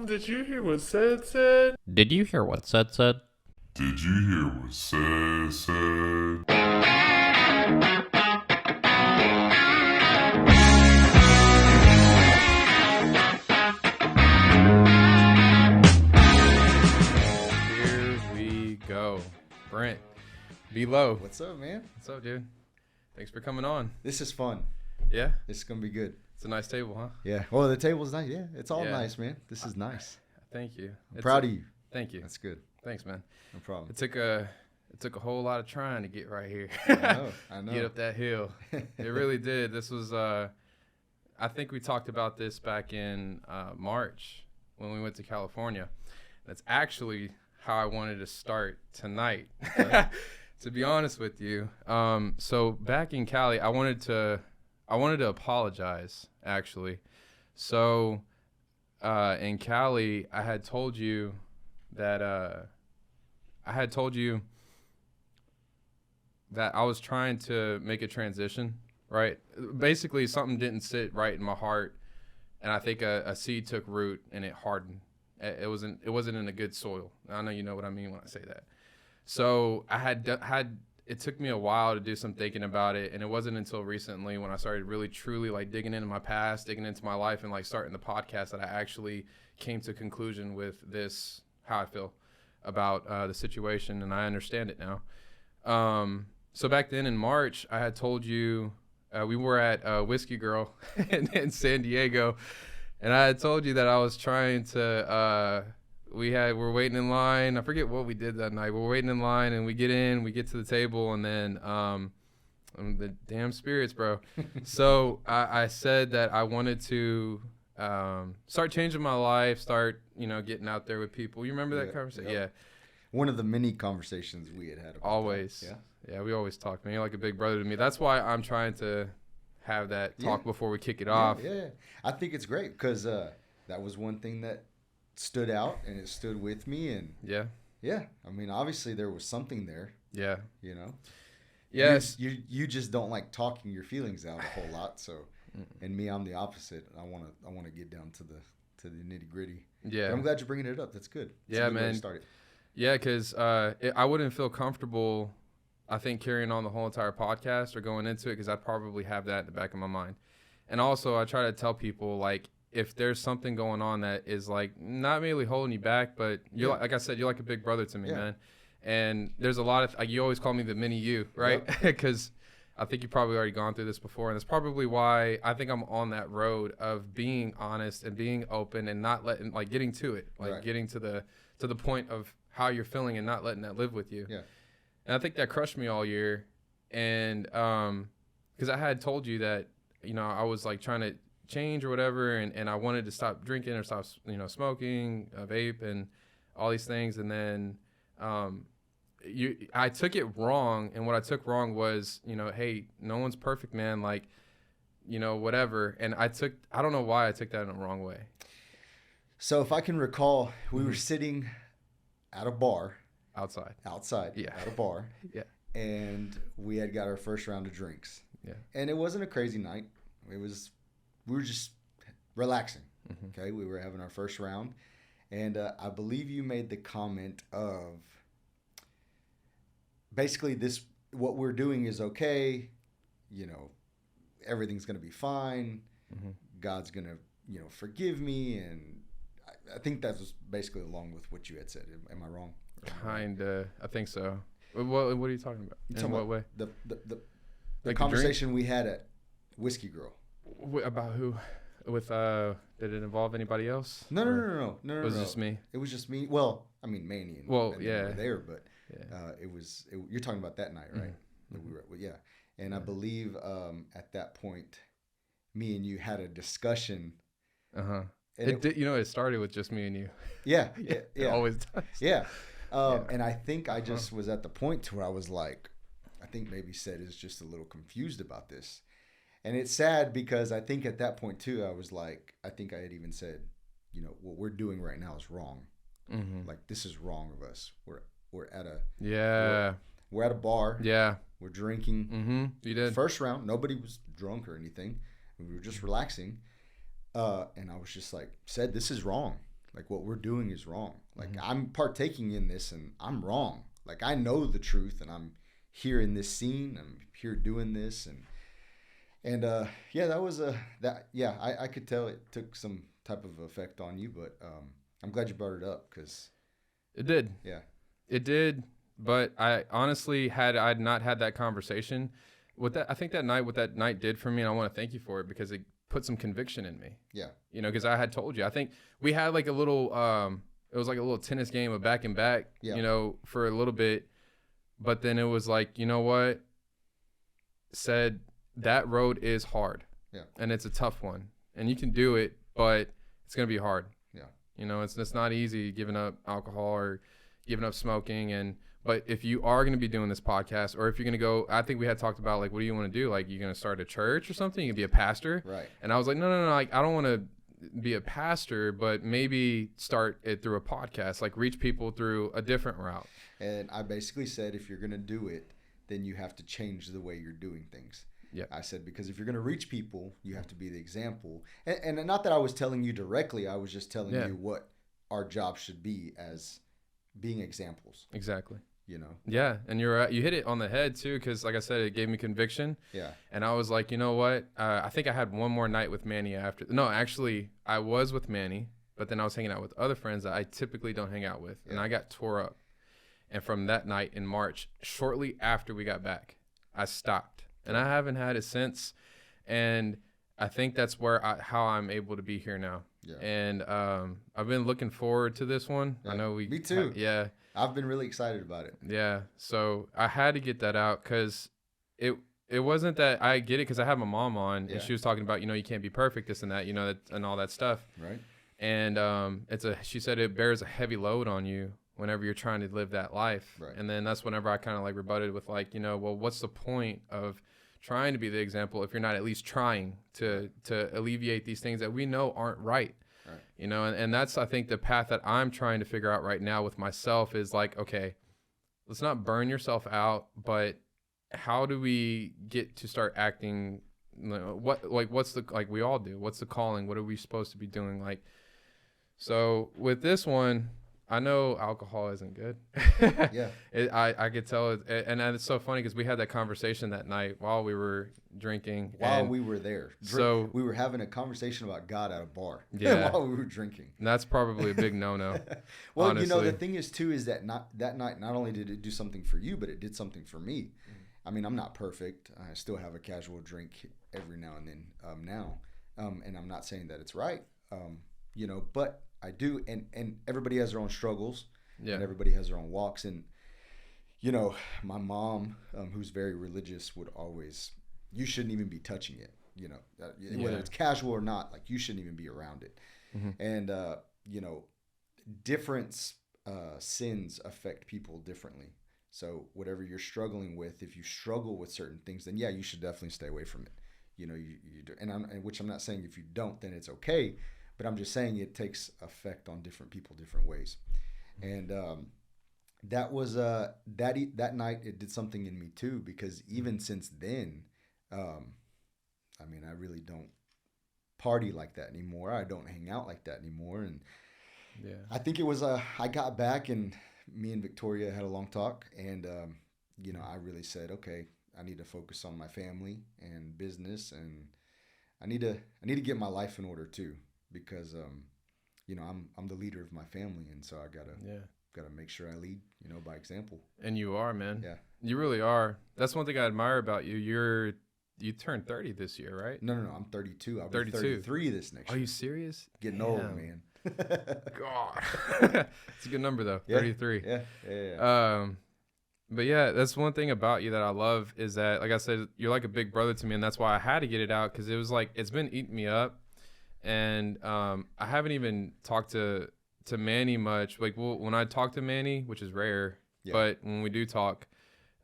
Did you hear what said? Did you hear what said? Did you hear what said? Here we go. Brent, below. What's up, man? What's up, dude? Thanks for coming on. This is fun. Yeah? This is gonna be good. It's a nice table, huh? Yeah. Well, the table's nice. Yeah, it's all Yeah. nice, man. This is nice. Thank you. I'm proud of you. Thank you. That's good. Thanks, man. No problem. It took a whole lot of trying to get right here. I know. Get up that hill. It really did. This was I think we talked about this back in March when we went to California. That's actually how I wanted to start tonight. To be honest with you. So back in Cali, I wanted to apologize, actually. So in Cali, I had told you that I was trying to make a transition, right? Basically, something didn't sit right in my heart, and I think a seed took root and it hardened. It wasn't in a good soil. I know you know what I mean when I say that. So I had it took me a while to do some thinking about it, and it wasn't until recently when I started really truly like digging into my past, digging into my life, and like starting the podcast that I actually came to a conclusion with this, how I feel about the situation, and I understand it now. So back then in March, I had told you we were at Whiskey Girl in San Diego, and I had told you that I was trying to we're waiting in line. I forget what we did that night. We're waiting in line, and we get to the table, and then the damn spirits, bro. So I said that I wanted to start changing my life, start getting out there with people. You remember that conversation? Yep. Yeah. One of the many conversations we had about Always. that. Yeah, we always talk, man. You're like a big brother to me. That's why I'm trying to have that talk before we kick it off. Yeah. I think it's great because that was one thing that stood out and it stood with me. And Yeah. I mean, obviously there was something there. Yeah. Yes. You just don't like talking your feelings out a whole lot. So, and me, I'm the opposite. I want to get down to the nitty gritty. Yeah. But I'm glad you're bringing it up. That's good. That's Yeah, a good way to man. start it. Yeah, because I wouldn't feel comfortable, I think, carrying on the whole entire podcast or going into it, because I'd probably have that in the back of my mind. And also, I try to tell people, like, if there's something going on that is, like, not merely holding you back, but you're like I said, you're like a big brother to me, man. And there's a lot of, like, you always call me the mini you, right? Because I think you've probably already gone through this before. And that's probably why I think I'm on that road of being honest and being open and not letting, like, getting to it, like getting to the point of how you're feeling and not letting that live with you. Yeah. And I think that crushed me all year. And because I had told you that, I was like trying to change or whatever, and I wanted to stop drinking or stop, smoking, vape, and all these things. And then I took it wrong. And what I took wrong was, hey, no one's perfect, man. Like, whatever. And I don't know why I took that in the wrong way. So if I can recall, we were sitting at a bar. Outside. Yeah. At a bar. Yeah. And we had got our first round of drinks. Yeah. And it wasn't a crazy night. We were just relaxing. Mm-hmm. Okay. We were having our first round. And I believe you made the comment of basically what we're doing is okay. Everything's going to be fine. Mm-hmm. God's going to, forgive me. And I think that was basically along with what you had said. Am I wrong? Kinda, I think so. What are you talking about? In what way? The Like conversation we had at Whiskey Girl. About who? With did it involve anybody else? No. It Was it just me? It was just me. Well, I mean, Manny and yeah, were there, but yeah. You're talking about that night, right? Mm-hmm. That we were, yeah. And I believe at that point, me and you had a discussion. It started with just me and you. Yeah. It always does. Yeah. And I think I just was at the point to where I was like, I think maybe Seth is just a little confused about this. And it's sad because I think at that point too, I was like, I think I had even said, what we're doing right now is wrong. Mm-hmm. Like, this is wrong of us. We're at a we're at a bar. Yeah. We're drinking. Mm-hmm. You did. First round, nobody was drunk or anything. We were just relaxing. And I was just like, Seth, this is wrong. Like what we're doing is wrong. Like I'm partaking in this and I'm wrong. Like I know the truth and I'm here in this scene. I'm here doing this and yeah, that was I could tell it took some type of effect on you, but I'm glad you brought it up because it did. Yeah, it did. But I honestly I'd not had that conversation with that. I think that night, what that night did for me, and I want to thank you for it because it put some conviction in me. Yeah. You know, because I had told you, I think we had like a little, it was like a little tennis game of back and back, you know, for a little bit. But then it was like, you know what? Said that road is hard. Yeah. And it's a tough one. And you can do it, but it's going to be hard. Yeah. You know, it's not easy giving up alcohol or giving up smoking. But if you are going to be doing this podcast, or if you're going to go, I think we had talked about, like, what do you want to do? Like, you're going to start a church or something? You can be a pastor? Right. And I was like, no. Like, I don't want to be a pastor, but maybe start it through a podcast, like reach people through a different route. And I basically said, if you're going to do it, then you have to change the way you're doing things. Yeah. I said, because if you're going to reach people, you have to be the example. And not that I was telling you directly, I was just telling you what our job should be as being examples. Exactly. You know? Yeah. And you hit it on the head too. Cause like I said, it gave me conviction. Yeah. And I was like, you know what? I think I had one more night with Manny after. No, actually I was with Manny, but then I was hanging out with other friends that I typically don't hang out with. And I got tore up. And from that night in March, shortly after we got back, I stopped and I haven't had it since. And I think that's where how I'm able to be here now. Yeah. And I've been looking forward to this one. Yeah. I know Me too. Yeah. I've been really excited about it. Yeah. So I had to get that out because it wasn't that I get it because I had my mom on and she was talking about, you know, you can't be perfect, this and that, you know, and all that stuff. Right. And she said it bears a heavy load on you whenever you're trying to live that life. Right. And then that's whenever I kind of like rebutted with like, you know, well, what's the point of trying to be the example if you're not at least trying to alleviate these things that we know aren't right. Right. You know, and that's, I think, the path that I'm trying to figure out right now with myself is like, okay, let's not burn yourself out, but how do we get to start acting, you know, what's the, like we all do, what's the calling? What are we supposed to be doing? Like, so with this one, I know alcohol isn't good. Yeah. I could tell it. And it's so funny because we had that conversation that night while we were drinking. While we were there. So we were having a conversation about God at a bar while we were drinking. And that's probably a big no-no. Well, honestly. You know, the thing is, too, is that that night, not only did it do something for you, but it did something for me. Mm-hmm. I mean, I'm not perfect. I still have a casual drink every now and then now. And I'm not saying that it's right, you know, but I do, and everybody has their own struggles, and everybody has their own walks, and you know, my mom, who's very religious, would always, you shouldn't even be touching it, you know, whether it's casual or not, like you shouldn't even be around it, and you know, different sins affect people differently. So whatever you're struggling with, if you struggle with certain things, then you should definitely stay away from it. You know, you do, and which I'm not saying if you don't, then it's okay. But I'm just saying it takes effect on different people different ways. And that was that night it did something in me too, because even since then, I mean, I really don't party like that anymore. I don't hang out like that anymore. And I think it was I got back and me and Victoria had a long talk, and you know, I really said, okay, I need to focus on my family and business, and I need to get my life in order too. Because you know, I'm the leader of my family, and so I gotta make sure I lead, you know, by example. And you are, man. Yeah, you really are. That's one thing I admire about you. You turned 30 this year, right? No, I'm 32. I'll be 33 this next year. Are you serious? Getting old, man. God, it's a good number though. 33. Yeah. But yeah, that's one thing about you that I love is that, like I said, you're like a big brother to me, and that's why I had to get it out, because it was like it's been eating me up. And I haven't even talked to Manny much. Like, when I talk to Manny, which is rare, but when we do talk,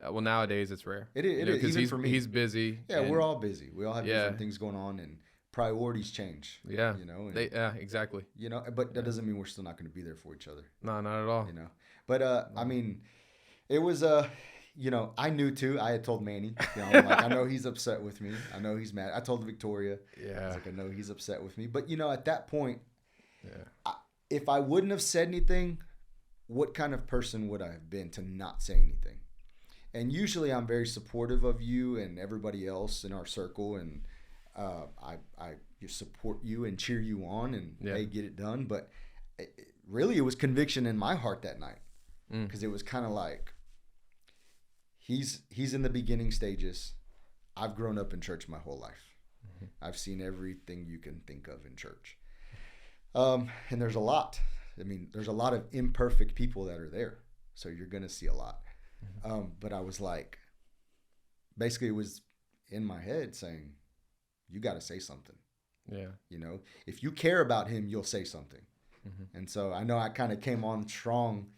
well, nowadays it's rare. It is, because for me. He's busy. Yeah, we're all busy. We all have different things going on, and priorities change. Yeah, you know. Exactly. You know, but that doesn't mean we're still not going to be there for each other. No, not at all. You know, but I mean, it was you know, I knew too. I had told Manny, you know, I'm like, I know he's upset with me. I know he's mad. I told Victoria, I was like, I know he's upset with me. But you know, at that point, if I wouldn't have said anything, what kind of person would I have been to not say anything? And usually I'm very supportive of you and everybody else in our circle, and I support you and cheer you on and hey, get it done. But really, it was conviction in my heart that night, because it was kind of like he's in the beginning stages. I've grown up in church my whole life. I've seen everything you can think of in church, and there's a lot. I mean, there's a lot of imperfect people that are there, so you're gonna see a lot. But I was like, basically it was in my head saying, you got to say something. Yeah. You know, if you care about him, you'll say something. And so I know I kind of came on strong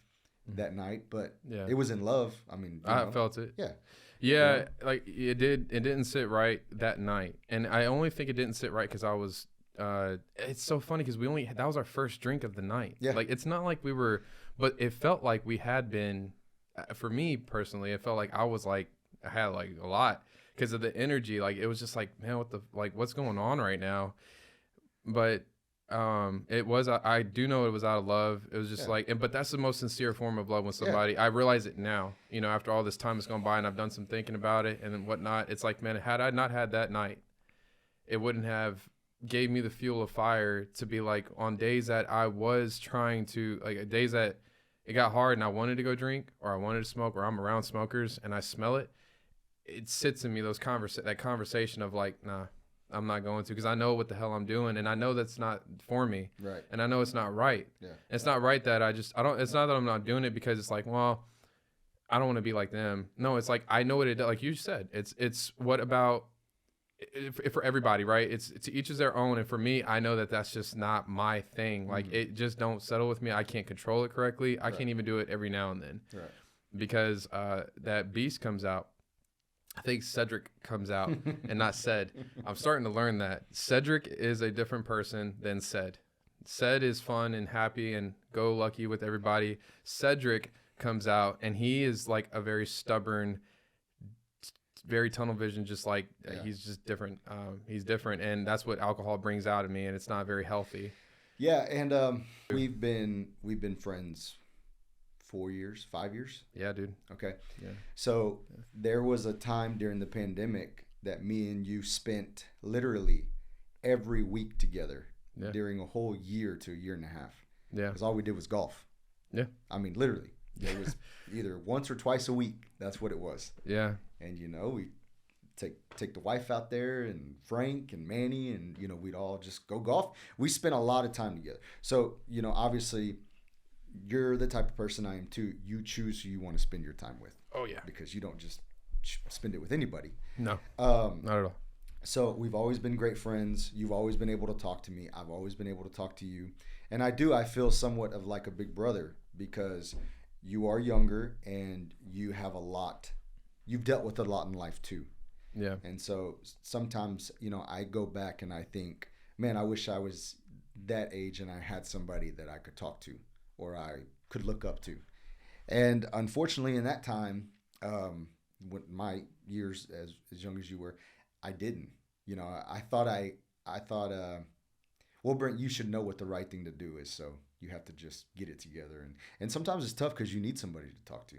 that night, but it was in love. I mean, I felt it. Yeah. Yeah. Like it didn't sit right that night. And I only think it didn't sit right because I was, it's so funny because that was our first drink of the night. Yeah. Like, it's not like we were, but it felt like we had been. For me personally, it felt like I had like a lot because of the energy. Like, it was just like, man, what's going on right now? But it was, I do know it was out of love. It was just but that's the most sincere form of love with somebody. I realize it now, you know, after all this time has gone by and I've done some thinking about it and whatnot. It's like, man, had I not had that night, it wouldn't have gave me the fuel of fire to be like, on days that I was trying to, like, days that it got hard and I wanted to go drink or I wanted to smoke or I'm around smokers and I smell it, it sits in me, that conversation of like, nah, I'm not going to, because I know what the hell I'm doing and I know that's not for me. Right. And I know it's not right. Yeah. It's not right that it's not that I'm not doing it because it's like, well, I don't want to be like them. No, it's like, I know what it does. Like you said, it's what about, for everybody, right? It's to each is their own, and for me, I know that that's just not my thing. Like, it just don't settle with me. I can't control it correctly. I can't even do it every now and then, because that beast comes out. I think Cedric comes out and not Ced. I'm starting to learn that Cedric is a different person than Ced. Ced is fun and happy and go lucky with everybody. Cedric comes out and he is like a very stubborn, very tunnel vision, just like he's just different. He's different, and that's what alcohol brings out of me, and it's not very healthy. Yeah, and we've been friends 4 years, 5 years. Yeah, dude. Okay. Yeah. So there was a time during the pandemic that me and you spent literally every week together during a whole year to a year and a half. Yeah. Because all we did was golf. Yeah. I mean, literally. It was either once or twice a week. That's what it was. Yeah. And, you know, we take the wife out there and Frank and Manny and, you know, we'd all just go golf. We spent a lot of time together. So, you know, obviously you're the type of person I am too. You choose who you want to spend your time with. Oh, yeah. Because you don't just spend it with anybody. No, not at all. So we've always been great friends. You've always been able to talk to me. I've always been able to talk to you. And I feel somewhat of like a big brother because you are younger and you have a lot. You've dealt with a lot in life too. Yeah. And so sometimes, you know, I go back and I think, man, I wish I was that age and I had somebody that I could talk to or I could look up to. And unfortunately in that time, when my years as young as you were, I didn't. You know, I thought, well, Brent, you should know what the right thing to do is. So you have to just get it together. And sometimes it's tough because you need somebody to talk to.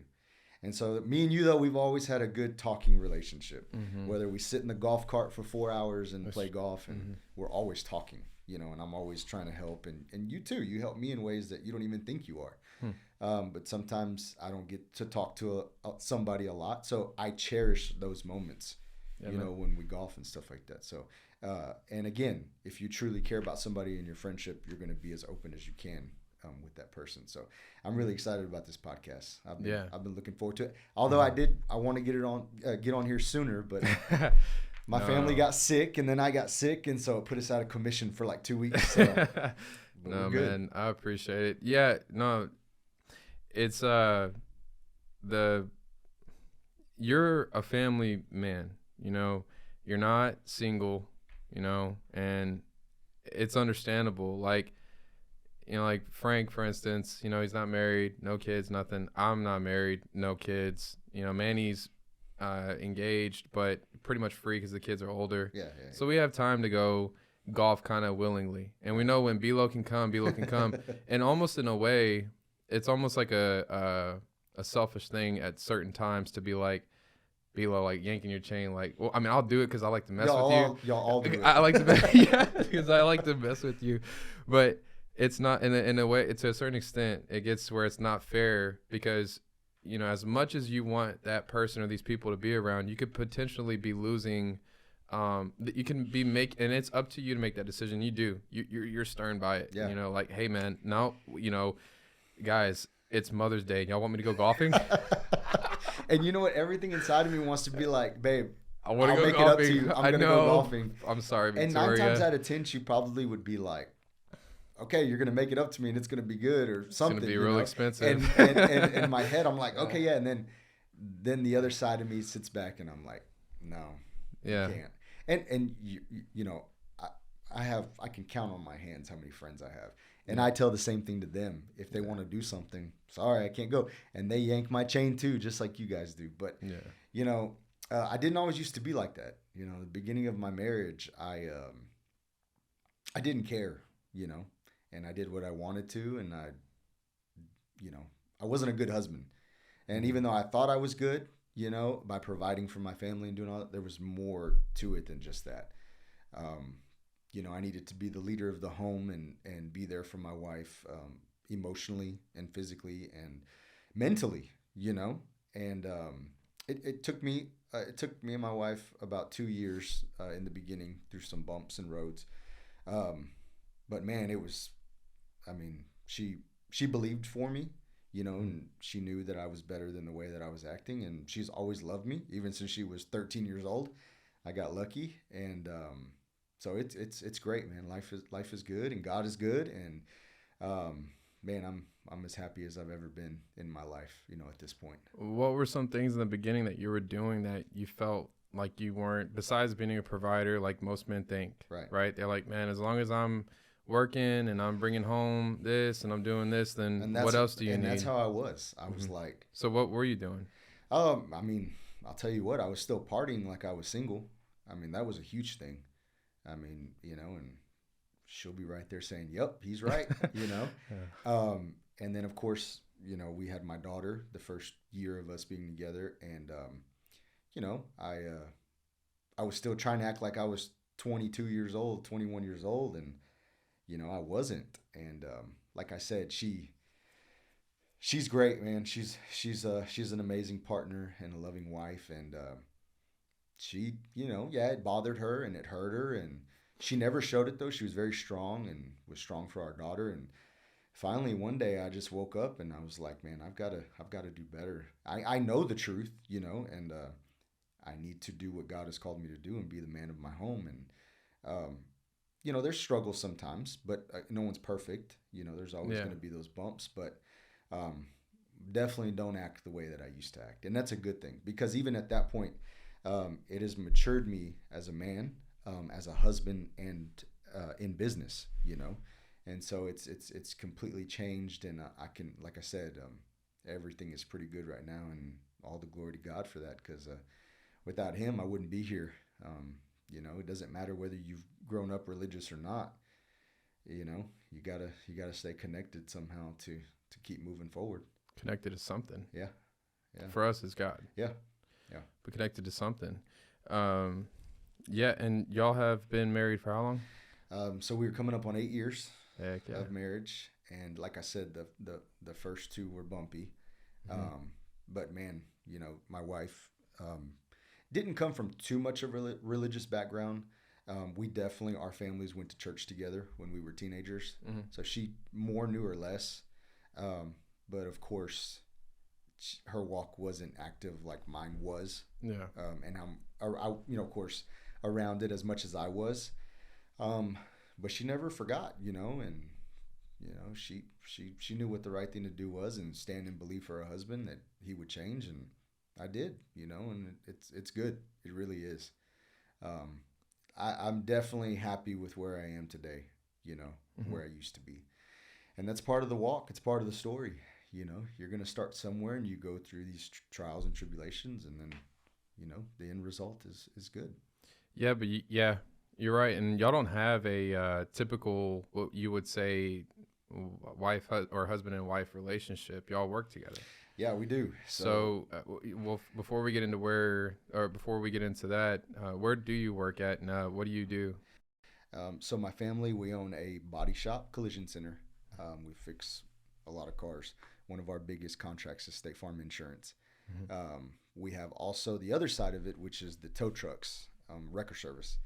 And so me and you, though, we've always had a good talking relationship. Mm-hmm. Whether we sit in the golf cart for 4 hours and play golf, and we're always talking, you know, and I'm always trying to help. And you, too, you help me in ways that you don't even think you are. But sometimes I don't get to talk to somebody a lot. So I cherish those moments, you know, when we golf and stuff like that. So, and again, if you truly care about somebody in your friendship, you're going to be as open as you can with that person. So I'm really excited about this podcast. I've been looking forward to it. Although I want to get on here sooner, but my family got sick and then I got sick. And so it put us out of commission for like 2 weeks. So, no, man, I appreciate it. Yeah, no, it's, you're a family man, you know, you're not single, you know, and it's understandable. Like, you know, like Frank, for instance, you know, he's not married, no kids, nothing. I'm not married, no kids. You know, Manny's engaged, but pretty much free because the kids are older. Yeah. So we have time to go golf kind of willingly. And we know when B-Lo can come, B-Lo can come. And almost in a way, it's almost like a selfish thing at certain times to be like, B-Lo, like yanking your chain. Like, well, I mean, I'll do it because I like to mess with you. Y'all all do it. I like to, yeah, because I like to mess with you. But it's not, in a way, to a certain extent, it gets where it's not fair because, you know, as much as you want that person or these people to be around, you could potentially be losing. You can be and it's up to you to make that decision. You do. You're stern by it. Yeah. You know, like, hey man, no, you know, guys, it's Mother's Day. Y'all want me to go golfing? And you know what? Everything inside of me wants to be like, babe, I want to go make golfing. it up to you. I'm going to go golfing. I'm sorry, Victoria. And 9 times out of 10, she probably would be like, okay, you're going to make it up to me and it's going to be good or something. It's going to be real expensive. And in my head, I'm like, okay, yeah. And then the other side of me sits back and I'm like, no, yeah. you can't. And you know, I can count on my hands how many friends I have. And I tell the same thing to them. If they want to do something, sorry, I can't go. And they yank my chain too, just like you guys do. But, you know, I didn't always used to be like that. You know, the beginning of my marriage, I didn't care, you know, and I did what I wanted to. And I wasn't a good husband. And even though I thought I was good, you know, by providing for my family and doing all that, there was more to it than just that. You know, I needed to be the leader of the home and be there for my wife emotionally and physically and mentally, you know. And it took me and my wife about 2 years in the beginning through some bumps and roads. But man, it was, I mean, she believed for me, you know, and she knew that I was better than the way that I was acting. And she's always loved me, even since she was 13 years old. I got lucky. And so it's great, man. Life is good and God is good. And man, I'm as happy as I've ever been in my life, you know, at this point. What were some things in the beginning that you were doing that you felt like you weren't, besides being a provider, like most men think, right? They're like, man, as long as I'm working and I'm bringing home this and I'm doing this, then what else do you need? And that's how I was. I was like. So what were you doing? I mean, I'll tell you what, I was still partying like I was single. I mean, that was a huge thing. I mean, you know, and she'll be right there saying, yep, he's right, you know. Yeah. And then, of course, you know, we had my daughter the first year of us being together. And, you know, I was still trying to act like I was 22 years old, 21 years old. And, you know, I wasn't. And like I said, she's great, man. She's an amazing partner and a loving wife. And she, you know, yeah, it bothered her and it hurt her. And she never showed it, though. She was very strong and was strong for our daughter. And finally, one day I just woke up and I was like, man, I've got to do better. I know the truth, you know, and I need to do what God has called me to do and be the man of my home. And, you know, there's struggles sometimes, but no one's perfect. You know, there's always going to be those bumps, but definitely don't act the way that I used to act. And that's a good thing, because even at that point, it has matured me as a man, as a husband, and in business, you know. And so it's completely changed, and I can, like I said, everything is pretty good right now, and all the glory to God for that, because without Him, I wouldn't be here. You know, it doesn't matter whether you've grown up religious or not. You know, you gotta stay connected somehow to keep moving forward. Connected to something. Yeah. For us, it's God. Yeah. But connected to something. Yeah, and y'all have been married for how long? So we were coming up on 8 years. Heck yeah. Of marriage, and like I said, the first 2 were bumpy. But man, you know, my wife didn't come from too much of a religious background. We definitely, our families went to church together when we were teenagers. So she more knew or less, but of course her walk wasn't active like mine was. And I, you know, of course, around it as much as I was. But she never forgot, you know, and, you know, she knew what the right thing to do was, and stand and believe for her husband that he would change. And I did, you know, and it's good. It really is. I'm definitely happy with where I am today, you know, where I used to be. And that's part of the walk. It's part of the story. You know, you're going to start somewhere and you go through these trials and tribulations, and then, you know, the end result is good. Yeah, but You're right, and y'all don't have a typical what you would say or husband and wife relationship. Y'all work together. Yeah, we do. So, well, before we get into before we get into that, where do you work at, and what do you do? So my family, we own a body shop, collision center. We fix a lot of cars. One of our biggest contracts is State Farm Insurance. We have also the other side of it, which is the tow trucks, wrecker service.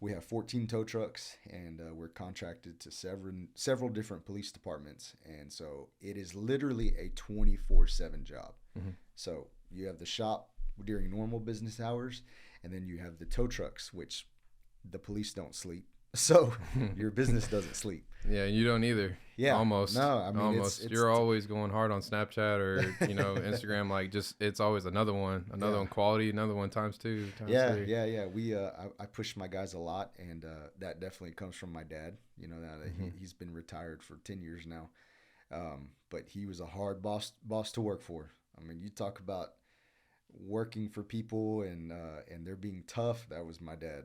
We have 14 tow trucks, and we're contracted to several different police departments. And so it is literally a 24/7 job. So you have the shop during normal business hours, and then you have the tow trucks, which the police don't sleep. So your business doesn't sleep. Yeah, you don't either. Yeah, almost. No, I mean, almost. You're always going hard on Snapchat or Instagram. Like, just it's always another one quality, another one times two. Yeah. We I push my guys a lot, and that definitely comes from my dad. You know, now that he's been retired for 10 years now, but he was a hard boss to work for. I mean, you talk about working for people and they're being tough. That was my dad.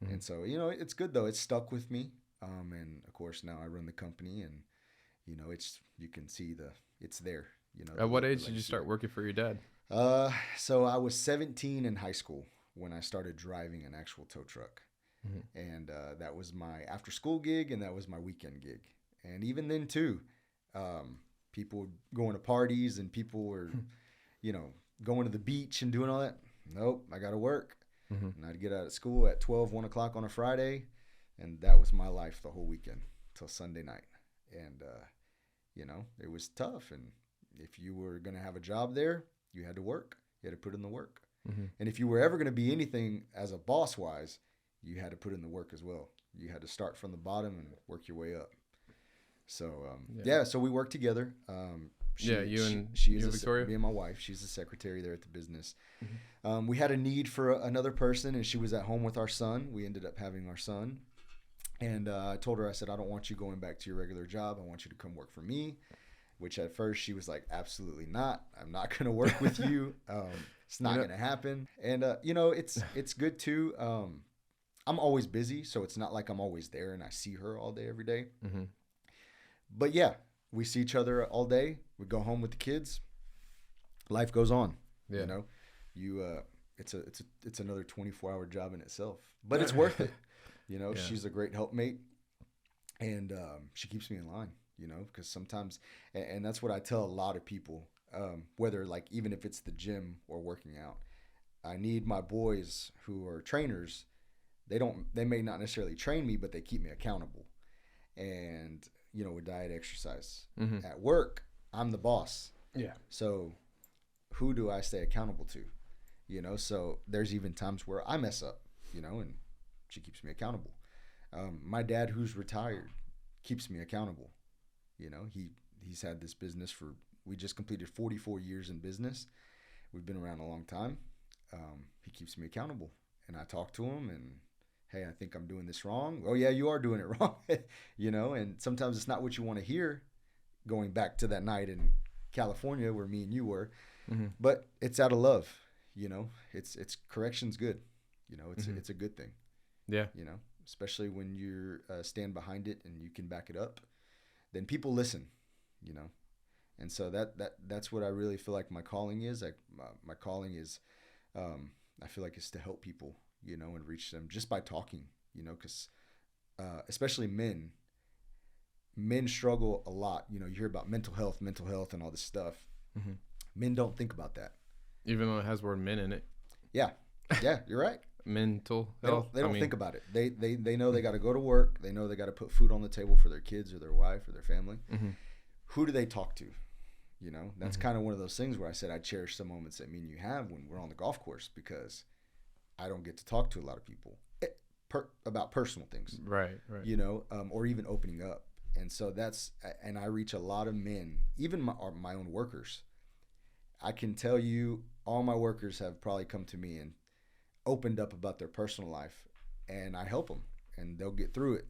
And so, it's good though. It's stuck with me. And of course now I run the company, and, you can see it's there, At what age did you start working for your dad? So I was 17 in high school when I started driving an actual tow truck. And that was my after school gig, and that was my weekend gig. And even then too, people going to parties, and people were, going to the beach and doing all that. Nope, I got to work. And I'd get out of school at 1 o'clock on a Friday, and that was my life the whole weekend till Sunday night. And, it was tough. And if you were going to have a job there, you had to work. You had to put in the work. And if you were ever going to be anything as a boss-wise, you had to put in the work as well. You had to start from the bottom and work your way up. So, so we work together. She is Victoria? Me and my wife. She's the secretary there at the business. We had a need for another person, and she was at home with our son. We ended up having our son. And I told her, I said, I don't want you going back to your regular job. I want you to come work for me, which at first she was like, absolutely not. I'm not going to work with you. It's not going to happen. And, it's good too. I'm always busy, so it's not like I'm always there and I see her all day, every day. But yeah, we see each other all day. We go home with the kids. Life goes on. Yeah. It's another 24-hour job in itself, but it's worth it. She's a great helpmate, and she keeps me in line. Because sometimes, and that's what I tell a lot of people, whether like even if it's the gym or working out, I need my boys who are trainers. They may not necessarily train me, but they keep me accountable. And with diet, exercise. At work, I'm the boss. Yeah. So who do I stay accountable to? So there's even times where I mess up, and she keeps me accountable. My dad, who's retired, keeps me accountable. He's had this business we just completed 44 years in business. We've been around a long time. He keeps me accountable, and I talk to him, and hey, I think I'm doing this wrong. Oh yeah, you are doing it wrong. And sometimes it's not what you want to hear, going back to that night in California where me and you were, but it's out of love. It's correction's good. It's a good thing. Yeah. Especially when you stand behind it and you can back it up, then people listen, and so that's what I really feel like my calling is. My calling is, I feel like it's to help people, and reach them just by talking, because especially men struggle a lot. You hear about mental health and all this stuff. Men don't think about that. Even though it has the word men in it. Yeah, you're right. Mental health. They don't think about it. They know they got to go to work. They know they got to put food on the table for their kids or their wife or their family. Who do they talk to? That's kind of one of those things where I said I cherish the moments that me and you have when we're on the golf course, because I don't get to talk to a lot of people about personal things. Right. Or even opening up. And so and I reach a lot of men, even my own workers. I can tell you all my workers have probably come to me and opened up about their personal life, and I help them, and they'll get through it.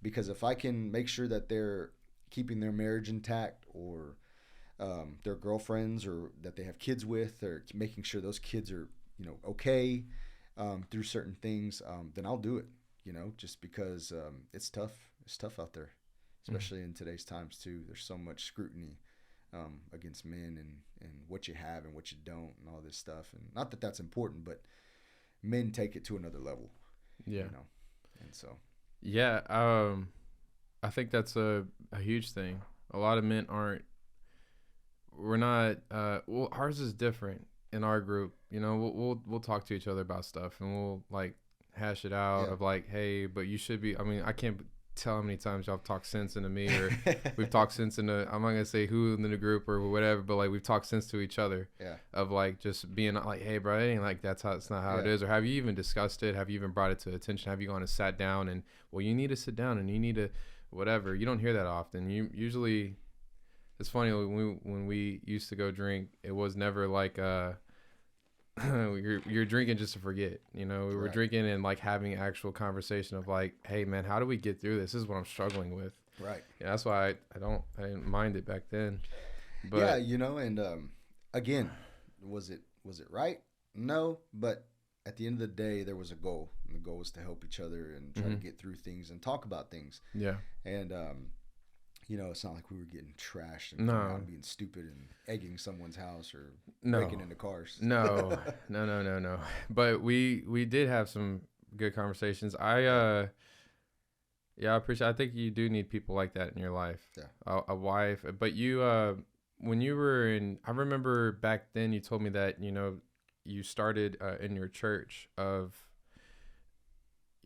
Because if I can make sure that they're keeping their marriage intact, or their girlfriends, or that they have kids with, or making sure those kids are okay through certain things, then I'll do it. just because it's tough. It's tough out there, especially in today's times too. There's so much scrutiny against men and what you have and what you don't and all this stuff. And not that that's important, but men take it to another level. Yeah. And so. Yeah. I think that's a huge thing. A lot of men we're not, well, ours is different in our group. We'll talk to each other about stuff and we'll like hash it out of like, hey, but you should be, I mean, I can't tell how many times y'all talked sense into me or we've talked sense into, I'm not gonna say who in the group or whatever, but like we've talked sense to each other of like just being like, hey bro, it ain't like it's not how it is. Or have you even discussed it? Have you even brought it to attention? Have you gone and sat down and, well, you need to sit down and you need to whatever. You don't hear that often. You usually, it's funny when we used to go drink, it was never like you're drinking just to forget. We were drinking and like having actual conversation of like, hey man, how do we get through this? This is what I'm struggling with. Right. Yeah, that's why I didn't mind it back then. But and again, was it right? No, but at the end of the day, there was a goal, and the goal was to help each other and try to get through things and talk about things. Yeah. And it's not like we were getting trashed and being stupid and egging someoapne's house or breaking into cars. No. But we did have some good conversations. I appreciate. I think you do need people like that in your life. Yeah. A wife, but you when you were I remember back then you told me that you started in your church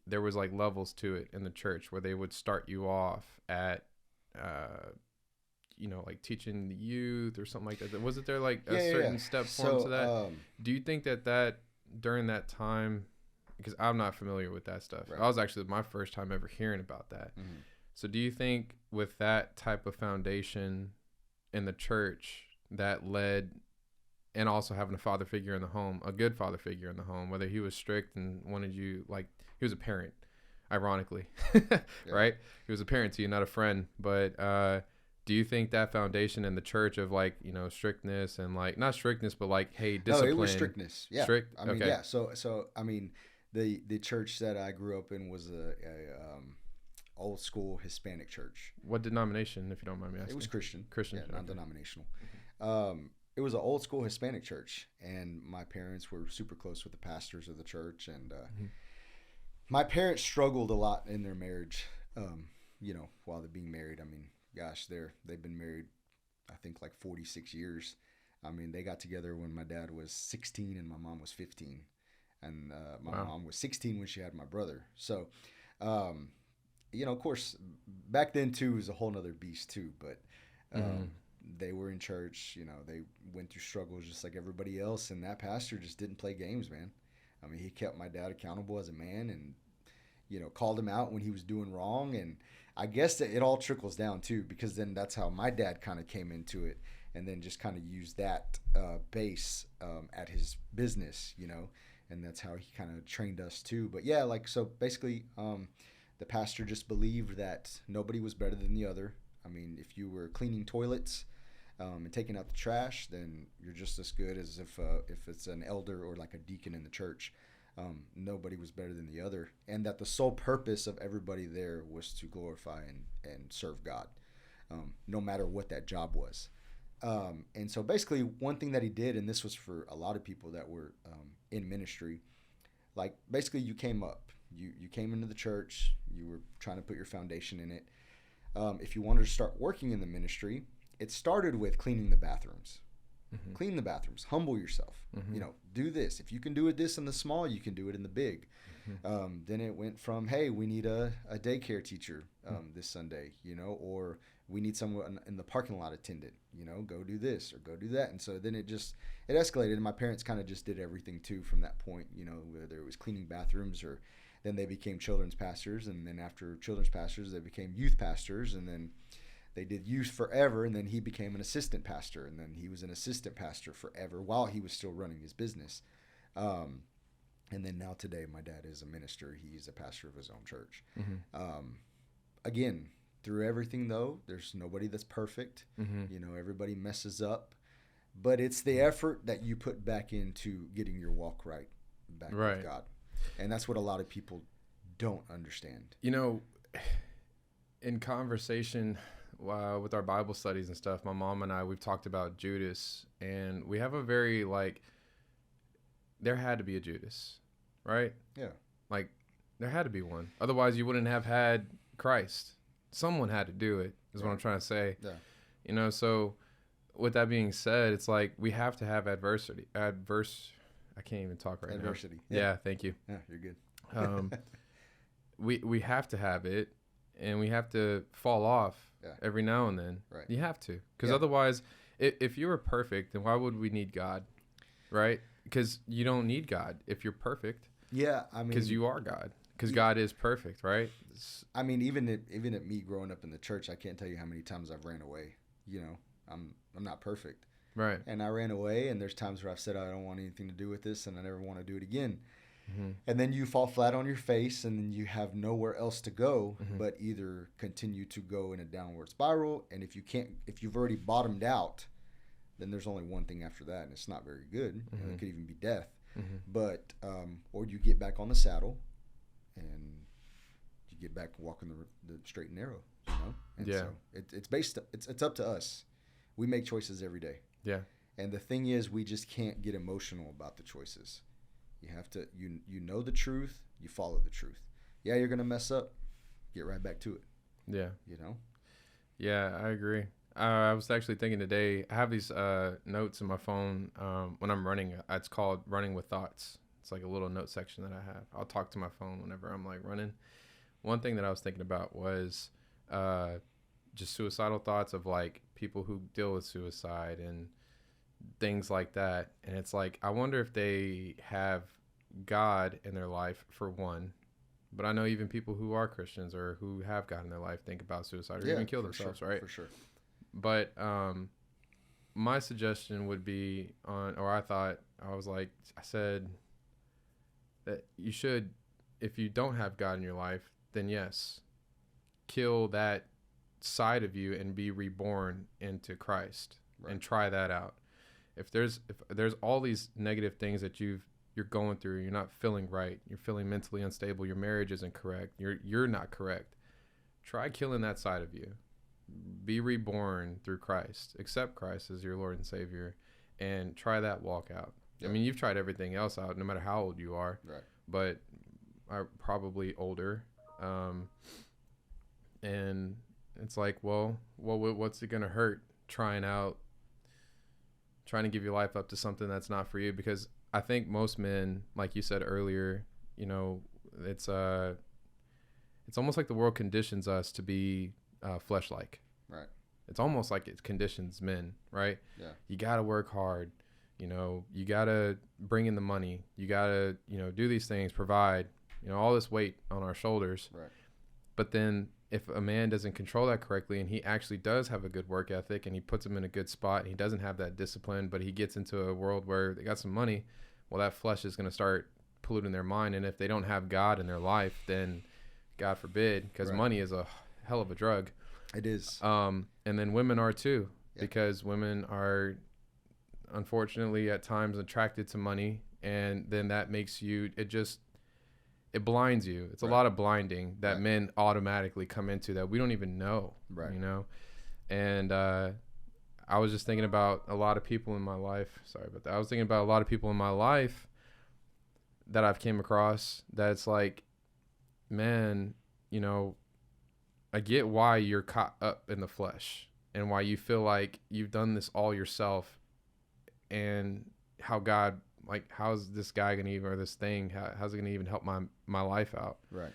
there was like levels to it in the church where they would start you off at like teaching the youth or something like that. Was it there like a certain step form to that? Do you think that during that time, because I'm not familiar with that stuff. Right. I was actually my first time ever hearing about that. Mm-hmm. So do you think with that type of foundation in the church that led, and also having a father figure in the home, a good father figure in the home, whether he was strict and wanted you, like he was a parent, ironically, right? He was a parent to you, not a friend. But do you think that foundation in the church of like, strictness and like, not strictness, but like, hey, discipline. No, it was strictness. Yeah. Strict? I mean, okay. yeah. So, I mean, the church that I grew up in was a old school Hispanic church. What denomination, if you don't mind me asking? It was Christian. Christian. Yeah, non-denominational. Mm-hmm. It was an old school Hispanic church, and my parents were super close with the pastors of the church, and my parents struggled a lot in their marriage, while they're being married. I mean, gosh, they've been married, I think, like 46 years. I mean, they got together when my dad was 16 and my mom was 15, and my mom was 16 when she had my brother. So, of course, back then too was a whole nother beast too, but they were in church, they went through struggles just like everybody else, and that pastor just didn't play games, man. I mean, he kept my dad accountable as a man and, called him out when he was doing wrong. And I guess that it all trickles down too, because then that's how my dad kind of came into it, and then just kind of used that base at his business, and that's how he kind of trained us too. But yeah, so basically the pastor just believed that nobody was better than the other. I mean, if you were cleaning toilets and taking out the trash, then you're just as good as if it's an elder or like a deacon in the church. Nobody was better than the other, and that the sole purpose of everybody there was to glorify and serve God, no matter what that job was. And so basically one thing that he did, and this was for a lot of people that were in ministry, like basically you came up, you came into the church, you were trying to put your foundation in it. If you wanted to start working in the ministry, it started with cleaning the bathrooms. Mm-hmm. Clean the bathrooms, humble yourself, mm-hmm. Do this. If you can do it this in the small, you can do it in the big. Mm-hmm. Then it went from, hey, we need a daycare teacher this Sunday, or we need someone in the parking lot attendant, go do this or go do that. And so then it escalated, and my parents kind of just did everything too from that point, whether it was cleaning bathrooms, or then they became children's pastors, and then after children's pastors, they became youth pastors, and then they did youth forever, and then he became an assistant pastor, and then he was an assistant pastor forever while he was still running his business. And then now today, my dad is a minister. He's a pastor of his own church. Mm-hmm. Again, through everything, though, there's nobody that's perfect. Mm-hmm. Everybody messes up. But it's the effort that you put back into getting your walk right back with God. And that's what a lot of people don't understand. You know, in conversation with our Bible studies and stuff, my mom and I, we've talked about Judas, and we have a very, like, there had to be a Judas, right? Yeah. Like, there had to be one. Otherwise, you wouldn't have had Christ. Someone had to do it, is what I'm trying to say. Yeah. You know, so with that being said, it's like we have to have I can't even talk right Adversity. now. Yeah, thank you. Yeah, you're good. We have to have it, and we have to fall off every now and then. Right. You have to, because otherwise, if you were perfect, then why would we need God, right? Because you don't need God if you're perfect. Yeah, I mean, because you are God. Because God is perfect, right? I mean, even at me growing up in the church, I can't tell you how many times I've ran away. You know, I'm not perfect. Right. And I ran away, and there's times where I've said I don't want anything to do with this, and I never want to do it again. Mm-hmm. And then you fall flat on your face, and then you have nowhere else to go but either continue to go in a downward spiral, and if you've already bottomed out, then there's only one thing after that, and it's not very good. You know, it could even be death. Mm-hmm. But or you get back on the saddle, and you get back walking the straight and narrow. You know. And so it's up to us. We make choices every day. Yeah. And the thing is, we just can't get emotional about the choices. You have to, you know the truth, you follow the truth. Yeah, you're going to mess up. Get right back to it. Yeah. You know? Yeah, I agree. I was actually thinking today, I have these notes in my phone when I'm running. It's called Running with Thoughts. It's like a little note section that I have. I'll talk to my phone whenever I'm like running. One thing that I was thinking about was just suicidal thoughts of like people who deal with suicide and things like that. And it's like, I wonder if they have God in their life, for one. But I know even people who are Christians or who have God in their life think about suicide or even kill themselves, right? For sure. But my suggestion would be I said that you should, if you don't have God in your life, then yes, kill that side of you and be reborn into Christ and try that out. If there's all these negative things that you're going through, you're not feeling right, you're feeling mentally unstable, your marriage isn't correct, you're not correct, try killing that side of you. Be reborn through Christ. Accept Christ as your Lord and Savior, and try that walk out. I mean, you've tried everything else out, no matter how old you are. Right. But I'm probably older, and it's like, well, what's it gonna hurt trying to give your life up to something that's not for you? Because I think most men, like you said earlier, you know, it's almost like the world conditions us to be flesh-like. Right. It's almost like it conditions men, right? Yeah. You got to work hard. You know, you got to bring in the money. You got to, you know, do these things, provide, you know, all this weight on our shoulders. Right. But then if a man doesn't control that correctly, and he actually does have a good work ethic, and he puts him in a good spot, and he doesn't have that discipline, but he gets into a world where they got some money, well, that flesh is going to start polluting their mind. And if they don't have God in their life, then God forbid, because money is a hell of a drug. It is. And then women are too, because women are unfortunately at times attracted to money, and then that makes you, it blinds you. It's a lot of blinding that men automatically come into that we don't even know, you know? And I was just thinking about a lot of people in my life. Sorry about that. I was thinking about a lot of people in my life that I've came across that it's like, man, you know, I get why you're caught up in the flesh and why you feel like you've done this all yourself, and how God, like, how's this guy going to even, or this thing, how's it going to even help my life out? Right.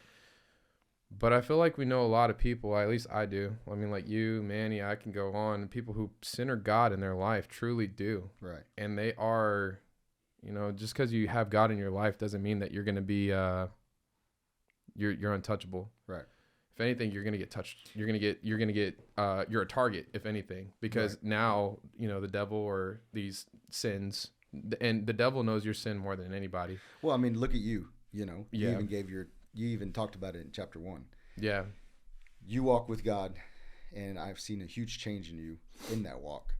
But I feel like we know a lot of people, at least I do. I mean, like you, Manny, I can go on, people who center God in their life truly do. Right. And they are, you know, just because you have God in your life doesn't mean that you're going to be, you're untouchable. Right. If anything, you're going to get touched. You're a target, if anything, because now, you know, the devil or these sins, and the devil knows your sin more than anybody. Well, I mean, look at you, you know, you even talked about it in chapter 1. Yeah. You walk with God, and I've seen a huge change in you in that walk.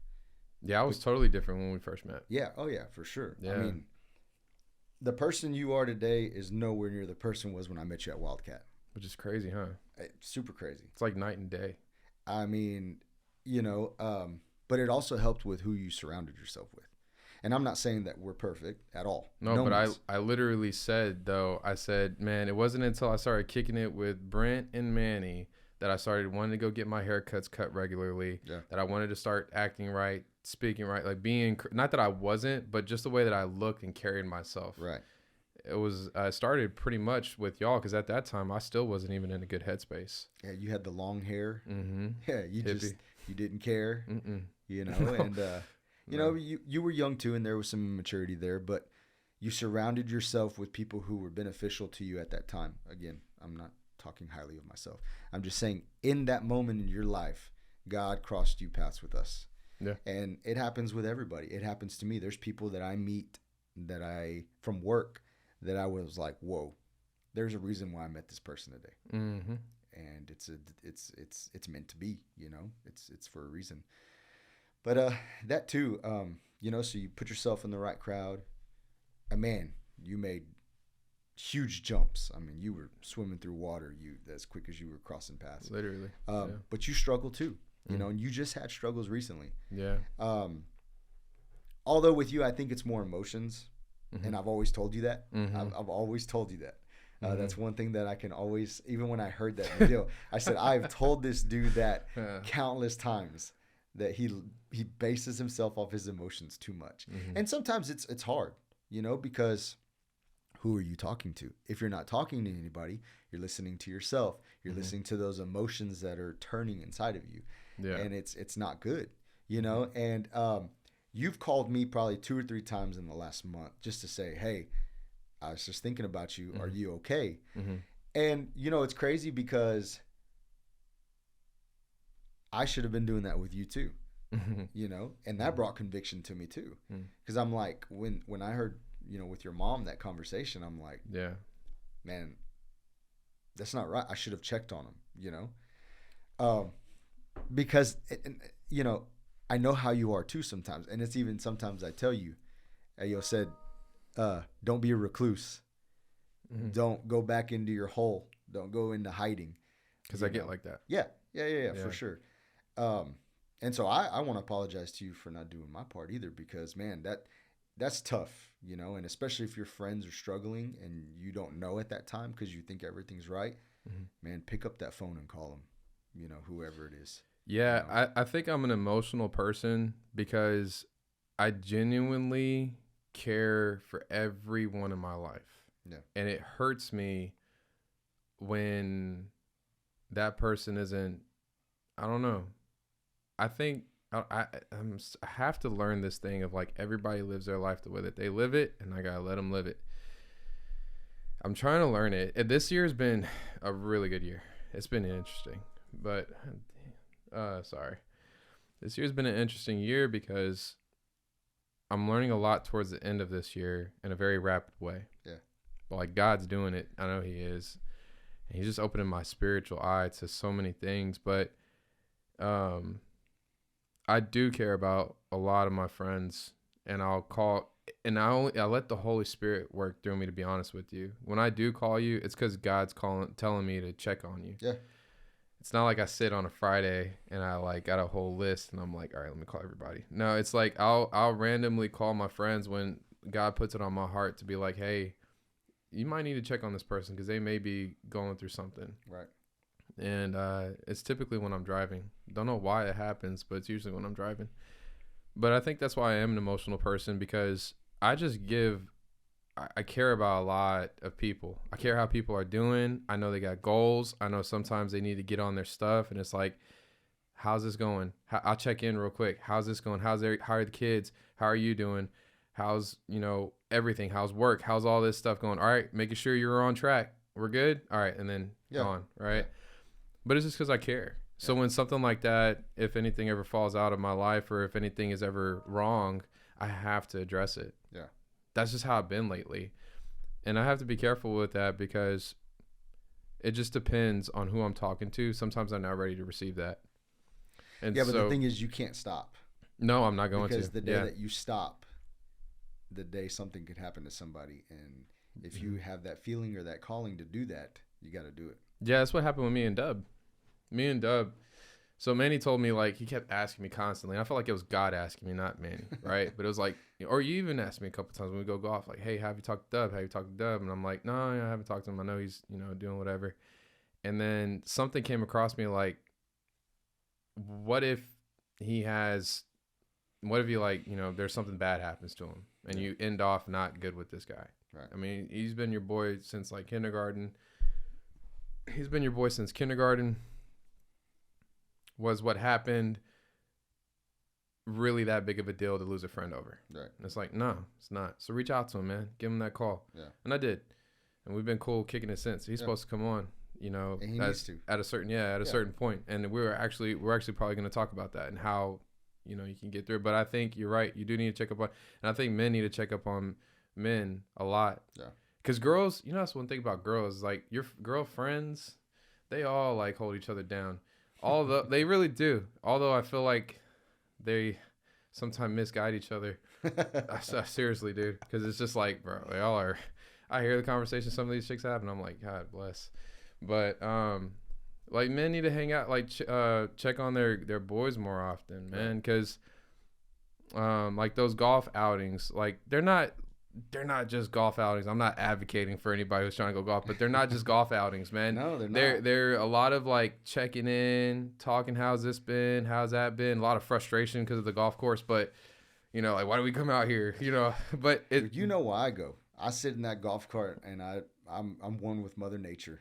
Yeah, I was totally different when we first met. Yeah. Oh, yeah, for sure. Yeah. I mean, the person you are today is nowhere near the person was when I met you at Wildcat. Which is crazy, huh? Super crazy. It's like night and day. I mean, but it also helped with who you surrounded yourself with. And I'm not saying that we're perfect at all. No, but I literally said, though, I said, man, it wasn't until I started kicking it with Brent and Manny that I started wanting to go get my haircuts cut regularly, that I wanted to start acting right, speaking right, like being, not that I wasn't, but just the way that I looked and carried myself. Right. I started pretty much with y'all because at that time I still wasn't even in a good headspace. Yeah, you had the long hair. Mm-hmm. Yeah, you didn't care. Mm-mm. And you were young too, and there was some immaturity there, but you surrounded yourself with people who were beneficial to you at that time. Again, I'm not talking highly of myself. I'm just saying in that moment in your life, God crossed you paths with us. Yeah. And it happens with everybody. It happens to me. There's people that I meet from work that I was like, whoa, there's a reason why I met this person today. Mm-hmm. And it's meant to be, it's for a reason. But that too, so you put yourself in the right crowd. And man, you made huge jumps. I mean, you were swimming through water as quick as you were crossing paths. Literally. But you struggle too, and you just had struggles recently. Yeah. Although with you, I think it's more emotions. Mm-hmm. And I've always told you that. Mm-hmm. I've always told you that. That's one thing that I can always, even when I heard that video, I said, I've told this dude that countless times that he bases himself off his emotions too much. Mm-hmm. And sometimes it's hard, because who are you talking to? If you're not talking to anybody, you're listening to yourself. You're listening to those emotions that are turning inside of you. Yeah. And it's not good, and you've called me probably 2 or 3 times in the last month just to say, hey, I was just thinking about you. Mm-hmm. Are you okay? Mm-hmm. And, it's crazy because I should have been doing that with you too, and that brought conviction to me too. Because I'm like, when I heard, with your mom, that conversation, I'm like, yeah, man, that's not right. I should have checked on him, because, I know how you are too sometimes. And it's even sometimes I tell you, said, don't be a recluse. Mm-hmm. Don't go back into your hole. Don't go into hiding. Because I get like that. Yeah, for sure. And so I want to apologize to you for not doing my part either, because, man, that's tough, and especially if your friends are struggling and you don't know at that time because you think everything's right, man, pick up that phone and call them, whoever it is. Yeah, I think I'm an emotional person because I genuinely care for everyone in my life. Yeah. And it hurts me when that person isn't, I don't know. I think I have to learn this thing of like everybody lives their life the way that they live it, and I got to let them live it. I'm trying to learn it. And this year has been a really good year. It's been interesting, but this year's been an interesting year because I'm learning a lot towards the end of this year in a very rapid way. Yeah. But like God's doing it. I know he is. And he's just opening my spiritual eye to so many things. But I do care about a lot of my friends, and I let the Holy Spirit work through me, to be honest with you. When I do call you, it's because God's telling me to check on you. Yeah. It's not like I sit on a Friday and I like got a whole list and I'm like, all right, let me call everybody. No, it's like I'll randomly call my friends when God puts it on my heart to be like, hey, you might need to check on this person because they may be going through something. Right. And it's typically when I'm driving. Don't know why it happens, but it's usually when I'm driving. But I think that's why I am an emotional person, because I care about a lot of people. I care how people are doing. I know they got goals. I know sometimes they need to get on their stuff, and it's like, how's this going? I'll check in real quick. How's this going? How are the kids? How are you doing? How's, everything? How's work? How's all this stuff going? All right, making sure you're on track. We're good? All right, and then gone, right? Yeah. But it's just because I care. So when something like that, if anything ever falls out of my life or if anything is ever wrong, I have to address it. Yeah. That's just how I've been lately. And I have to be careful with that because it just depends on who I'm talking to. Sometimes I'm not ready to receive that. And but the thing is, you can't stop. No, I'm not going to. Because the day that you stop, the day something could happen to somebody, and if you have that feeling or that calling to do that, you got to do it. Yeah, that's what happened with me and Dub. So Manny told me, like, he kept asking me constantly. I felt like it was God asking me, not Manny, right? But it was like, or you even asked me a couple times when we go golf, like, hey, have you talked to Dub? Have you talked to Dub? And I'm like, no, I haven't talked to him. I know he's, doing whatever. And then something came across me like, what if like, there's something bad happens to him and you end off not good with this guy. Right. I mean, he's been your boy since like kindergarten. Was what happened really that big of a deal to lose a friend over? Right. And it's like, no, it's not. So reach out to him, man. Give him that call. Yeah. And I did. And we've been cool kicking it since. He's supposed to come on, and he needs to. At a certain point. And we're actually probably going to talk about that and how, you can get through it. But I think you're right. You do need to check up on, and I think men need to check up on men a lot. Yeah. Because girls, that's one thing about girls, like your girlfriends, they all like hold each other down. They really do. Although I feel like they sometimes misguide each other. Seriously, dude. Because it's just like, bro, they all are. I hear the conversation some of these chicks have, and I'm like, God bless. But like men need to hang out, like check on their boys more often, man. Because like those golf outings, like they're not just golf outings. I'm not advocating for anybody who's trying to go golf, but they're not just golf outings, man. No, they're not. They're a lot of like checking in, talking, how's this been? How's that been? A lot of frustration because of the golf course, but like, why do we come out here? But you know why I go. I sit in that golf cart and I'm one with Mother Nature.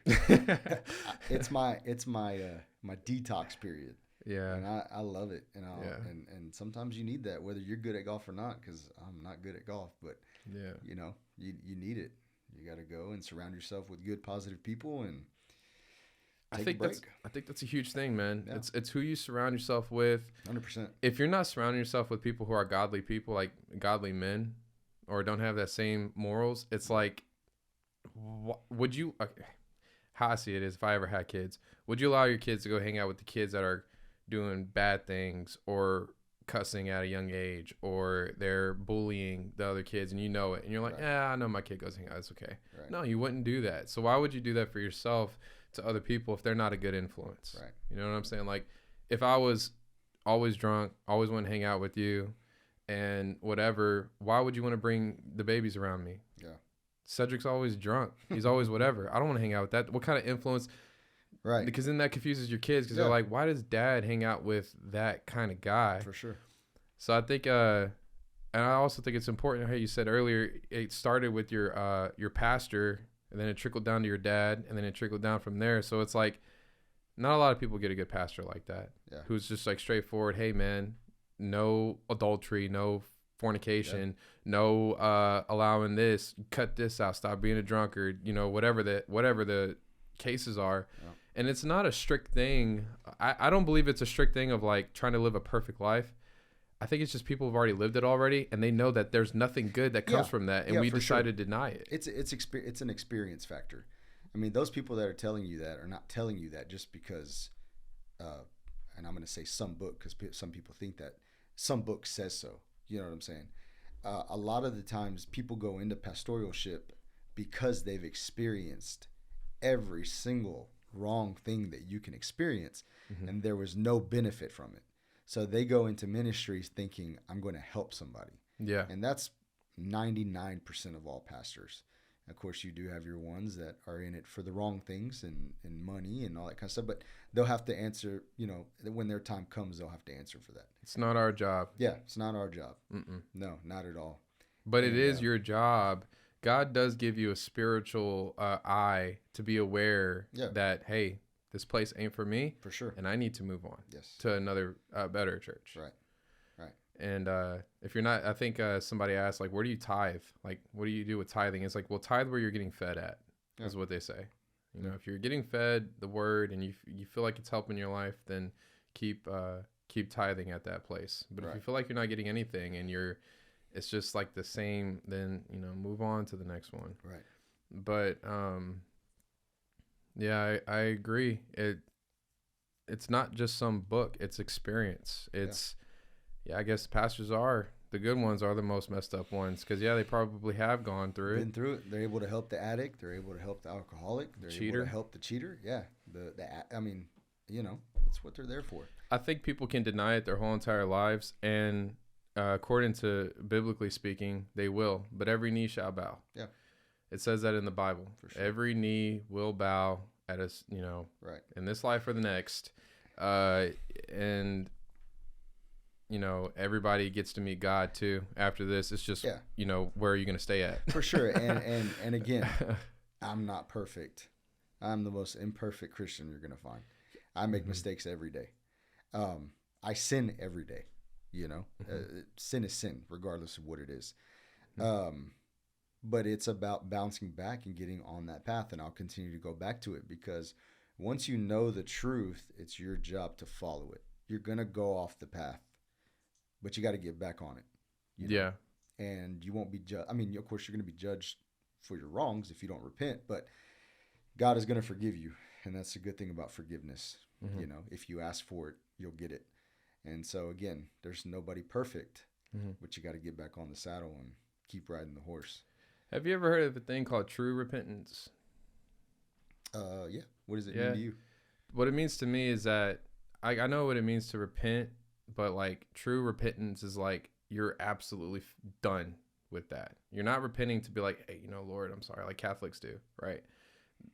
It's my my detox period. Yeah. And I love it. And sometimes you need that, whether you're good at golf or not, because I'm not good at golf, but yeah, you need it. You got to go and surround yourself with good, positive people and take I think that's a huge thing, man. Yeah. It's who you surround yourself with. 100%. If you're not surrounding yourself with people who are godly people, like godly men, or don't have that same morals, it's like, would you? How I see it is, if I ever had kids, would you allow your kids to go hang out with the kids that are doing bad things or cussing at a young age, or they're bullying the other kids, and you know it, and you're like, right. Yeah, I know my kid goes hang out, it's okay. Right. No, you wouldn't do that. So why would you do that for yourself to other people if they're not a good influence? Right. You know what I'm saying? Like, if I was always drunk, always want to hang out with you and whatever, why would you want to bring the babies around me? Yeah. Cedric's always drunk. He's always whatever. I don't want to hang out with that. What kind of influence? Right. Because then that confuses your kids, because they're like, why does dad hang out with that kind of guy? For sure. So I think, and I also think it's important how you said earlier, it started with your pastor, and then it trickled down to your dad, and then it trickled down from there. So it's like, not a lot of people get a good pastor like that, who's just like straightforward. Hey man, no adultery, no fornication, no allowing this, cut this out, stop being a drunkard, whatever the cases are. And it's not a strict thing. I don't believe it's a strict thing of like trying to live a perfect life. I think it's just people have already lived it already, and they know that there's nothing good that comes from that, and we decide to deny it. It's an experience factor. I mean, those people that are telling you that are not telling you that just because, and I'm going to say some book, because some people think that some book says so. You know what I'm saying? A lot of the times people go into pastoralship because they've experienced every single wrong thing that you can experience, and there was no benefit from it. So they go into ministries thinking, I'm going to help somebody. Yeah. And that's 99% of all pastors. Of course, you do have your ones that are in it for the wrong things and money and all that kind of stuff, but they'll have to answer, when their time comes, they'll have to answer for that. It's not our job. Yeah, it's not our job. Mm-mm. No, not at all. But it is your job. God does give you a spiritual eye to be aware that, hey, this place ain't for me. For sure. And I need to move on Yes. to another better church. Right. Right. And if you're not, I think somebody asked, like, where do you tithe? Like, what do you do with tithing? It's like, well, tithe where you're getting fed at, is what they say. If you're getting fed the word and you feel like it's helping your life, then keep tithing at that place. But if you feel like you're not getting anything and it's just like the same, then, move on to the next one. Right. But, yeah, I agree. It's not just some book, it's experience. It's, I guess pastors are The good ones are the most messed up ones because, yeah, they probably have gone through it. Been through it. They're able to help the addict. They're able to help the alcoholic. They're Cheater. able to help the cheater. Yeah. I mean, you know, that's what they're there for. I think people can deny it their whole entire lives, and according to biblically speaking, they will. But every knee shall bow. Yeah. It says that in the Bible. For sure. Every knee will bow at us, Right. in this life or the next. And everybody gets to meet God too after this. It's just, where are you going to stay at? For sure. And again, I'm not perfect. I'm the most imperfect Christian you're going to find. I make mistakes every day. I sin every day, sin is sin, regardless of what it is. But it's about bouncing back and getting on that path. And I'll continue to go back to it because once you know the truth, it's your job to follow it. You're going to go off the path, but you got to get back on it. Yeah. And you won't be judged. I mean, of course, you're going to be judged for your wrongs if you don't repent, but God is going to forgive you. And that's the good thing about forgiveness. If you ask for it, you'll get it. And so, again, there's nobody perfect, but you got to get back on the saddle and keep riding the horse. Have you ever heard of a thing called true repentance? Yeah. What does it mean to you? What it means to me is that I know what it means to repent, but like true repentance is like you're absolutely done with that. You're not repenting to be like, hey, Lord, I'm sorry, like Catholics do, right?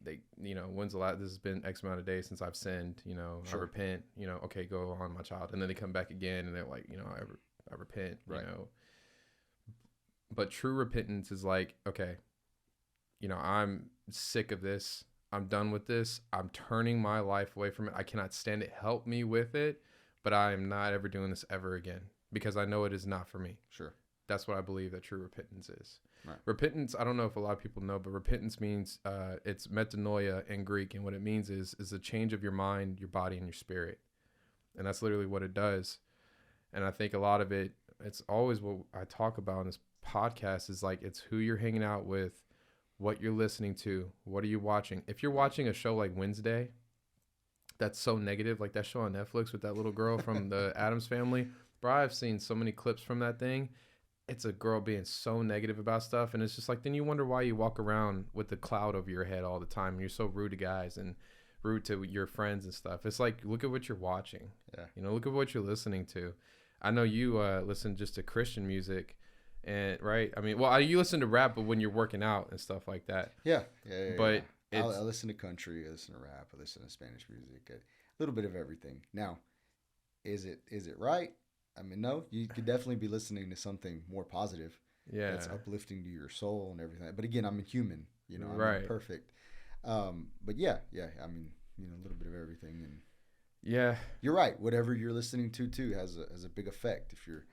They, when's the last, this has been X amount of days since I've sinned, Sure. I repent, okay, go on, my child. And then they come back again and they're like, I repent, Right. But true repentance is like, okay, I'm sick of this. I'm done with this. I'm turning my life away from it. I cannot stand it. Help me with it. But I am not ever doing this ever again because I know it is not for me. Sure. That's what I believe that true repentance is. Right. Repentance, I don't know if a lot of people know, but repentance means it's metanoia in Greek. And what it means is a change of your mind, your body, and your spirit. And that's literally what it does. And I think a lot of it, it's always what I talk about in this podcast is like, it's who you're hanging out with, what you're listening to, what are you watching. If you're watching a show like Wednesday, that's so negative, like that show on Netflix with that little girl from the Addams Family, bro, I've seen so many clips from that thing. It's a girl being so negative about stuff, and it's just like, then you wonder why you walk around with the cloud over your head all the time, and you're so rude to guys and rude to your friends and stuff. It's like, look at what you're watching. Yeah. Look at what you're listening to. I know you listen just to Christian music, and right. I mean, well, you listen to rap, but when you're working out and stuff like that. Yeah. But I listen to country, I listen to rap, I listen to Spanish music, a little bit of everything. Now, is it right? I mean, no, you could definitely be listening to something more positive. Yeah. That's uplifting to your soul and everything. But again, I'm a human, I'm right. not perfect. But yeah. I mean, a little bit of everything. And yeah, you're right. Whatever you're listening to too has a big effect. If you're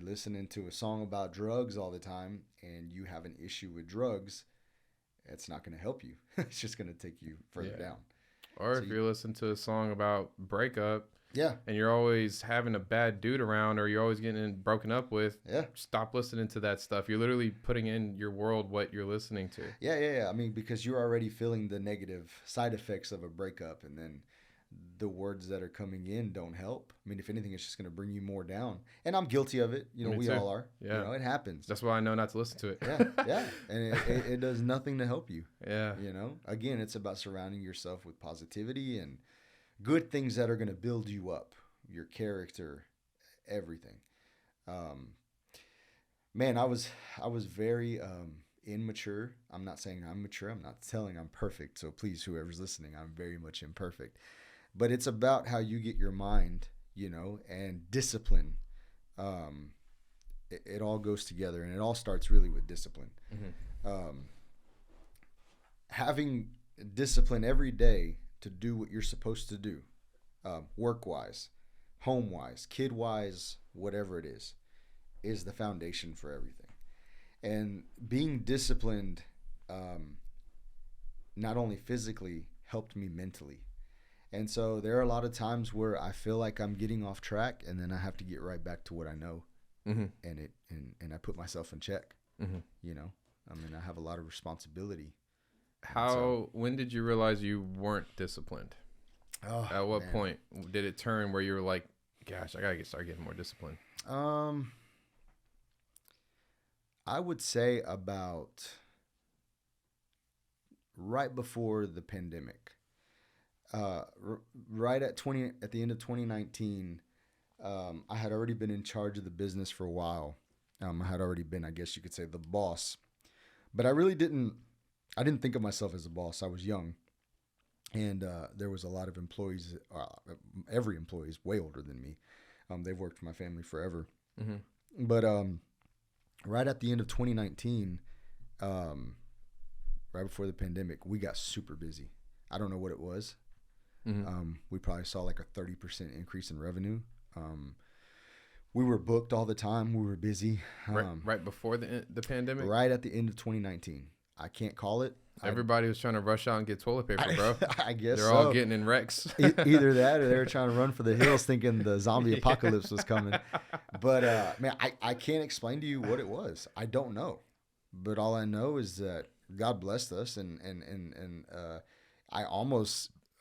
listening to a song about drugs all the time and you have an issue with drugs, it's not going to help you. It's just going to take you further down. Or if you're listening to a song about breakup, and you're always having a bad dude around, or you're always getting broken up with, stop listening to that stuff. You're literally putting in your world what you're listening to. Yeah. I mean, because you're already feeling the negative side effects of a breakup, and then the words that are coming in don't help. I mean, if anything, it's just going to bring you more down. And I'm guilty of it. We too. all are. Yeah. It happens. That's why I know not to listen to it. Yeah. And it does nothing to help you. Yeah. Again, it's about surrounding yourself with positivity and good things that are going to build you up, your character, everything. Man, I was very immature. I'm not saying I'm mature. I'm not telling I'm perfect. So please, whoever's listening, I'm very much imperfect. But it's about how you get your mind, and discipline. It all goes together, and it all starts really with discipline. Having discipline every day to do what you're supposed to do, work-wise, home-wise, kid-wise, whatever it is the foundation for everything. And being disciplined, not only physically, helped me mentally. And so there are a lot of times where I feel like I'm getting off track, and then I have to get right back to what I know, and I put myself in check. I mean, I have a lot of responsibility. When did you realize you weren't disciplined? At what point did it turn where you were like, gosh, I gotta start getting more disciplined? I would say about right before the pandemic, right at the end of 2019. I had already been in charge of the business for a while. I had already been, I guess you could say, the boss, but I didn't think of myself as a boss. I was young, and there was a lot of employees. Every employee is way older than me. They've worked for my family forever. Mm-hmm. But right at the end of 2019, right before the pandemic, we got super busy. I don't know what it was. Mm-hmm. We probably saw like a 30% increase in revenue. We were booked all the time. We were busy. Right before the pandemic? Right at the end of 2019. I can't call it. Everybody was trying to rush out and get toilet paper, bro. I guess They're all getting in wrecks. Either that or they were trying to run for the hills thinking the zombie apocalypse was coming. But, man, I can't explain to you what it was. I don't know. But all I know is that God blessed us. And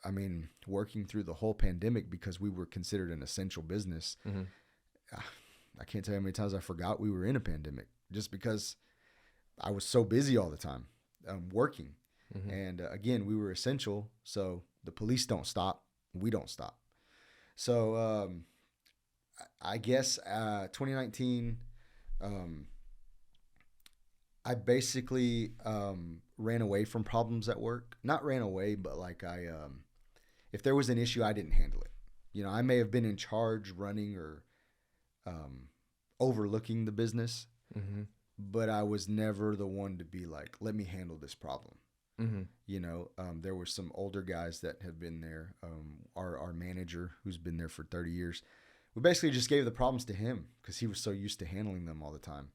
I mean, working through the whole pandemic because we were considered an essential business. Mm-hmm. I can't tell you how many times I forgot we were in a pandemic just because I was so busy all the time working. Mm-hmm. And again, we were essential. So the police don't stop. We don't stop. So I guess 2019, I basically ran away from problems at work. Not ran away, but like if there was an issue, I didn't handle it. You know, I may have been in charge running or overlooking the business, mm-hmm. but I was never the one to be like, let me handle this problem. Mm-hmm. You know, there were some older guys that have been there. Our manager, who's been there for 30 years, we basically just gave the problems to him because he was so used to handling them all the time.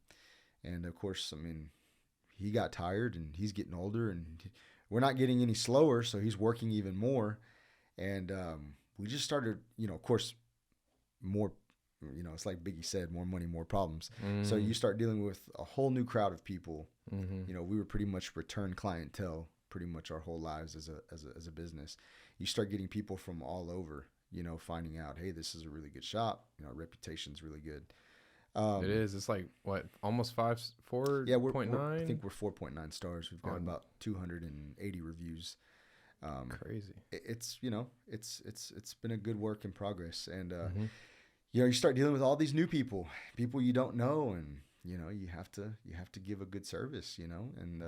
And of course, I mean, he got tired and he's getting older and we're not getting any slower. So he's working even more. And we just started, you know, of course, more, you know, it's like Biggie said, more money, more problems. Mm-hmm. So you start dealing with a whole new crowd of people. Mm-hmm. You know, we were pretty much return clientele pretty much our whole lives as a business. You start getting people from all over, you know, finding out, hey, this is a really good shop. You know, our reputation's really good. It is. It's like what, almost 4.9. Yeah, I think we're 4.9 stars. We've got about 280 reviews. Crazy. It's, you know, it's been a good work in progress, and mm-hmm. you know, you start dealing with all these new people you don't know, and you know, you have to give a good service, you know, and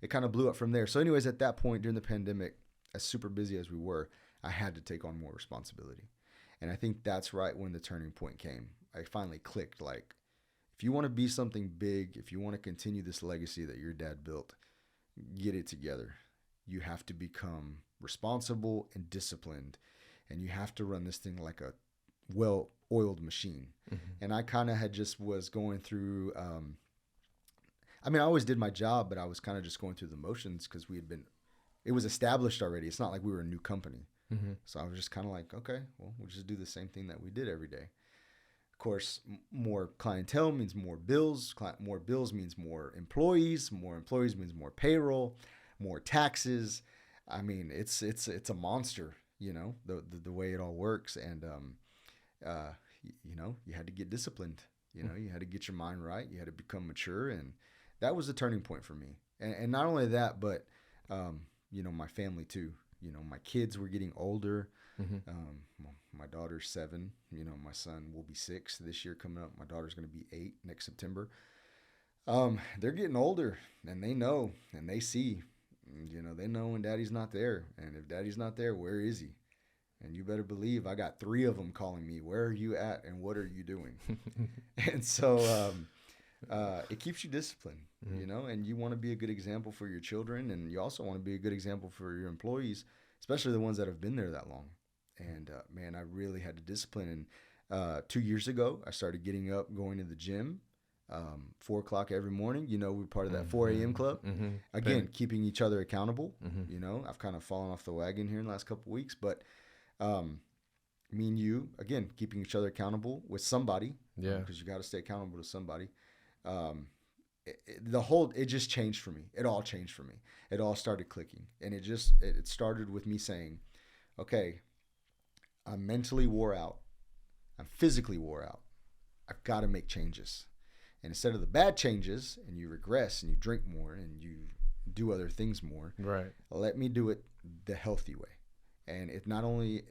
it kind of blew up from there. So, anyways, at that point during the pandemic, as super busy as we were, I had to take on more responsibility, and I think that's right when the turning point came. I finally clicked, like, if you want to be something big, if you want to continue this legacy that your dad built, get it together. You have to become responsible and disciplined, and you have to run this thing like a well-oiled machine. Mm-hmm. And I kind of was going through, I mean, I always did my job, but I was kind of just going through the motions because it was established already. It's not like we were a new company. Mm-hmm. So I was just kind of like, okay, well, we'll just do the same thing that we did every day. Of course, more clientele means more bills. More bills means more employees. More employees means more payroll, more taxes. I mean, it's a monster, you know, the way it all works. And, you know, you had to get disciplined, you know, you had to get your mind right. You had to become mature. And that was the turning point for me. And not only that, but, you know, my family too. You know, my kids were getting older. Mm-hmm. My daughter's 7. You know, my son will be 6 this year coming up. My daughter's going to be 8 next September. They're getting older, and they know, and they see. You know, they know when Daddy's not there. And if Daddy's not there, where is he? And you better believe I got 3 of them calling me, where are you at and what are you doing? And so it keeps you disciplined, mm-hmm. you know, and you want to be a good example for your children. And you also want to be a good example for your employees, especially the ones that have been there that long. And, man, I really had to discipline. And 2 years ago, I started getting up, going to the gym, 4 o'clock every morning. You know, we're part of that 4 a.m. club. Mm-hmm. Again, keeping each other accountable. Mm-hmm. You know, I've kind of fallen off the wagon here in the last couple of weeks. But me and you, again, keeping each other accountable with somebody. Yeah. Because you got to stay accountable to somebody. It just changed for me. It all changed for me. It all started clicking. And it started with me saying, okay, I'm mentally wore out. I'm physically wore out. I've got to make changes. And instead of the bad changes and you regress and you drink more and you do other things more, Right. let me do it the healthy way. And it not only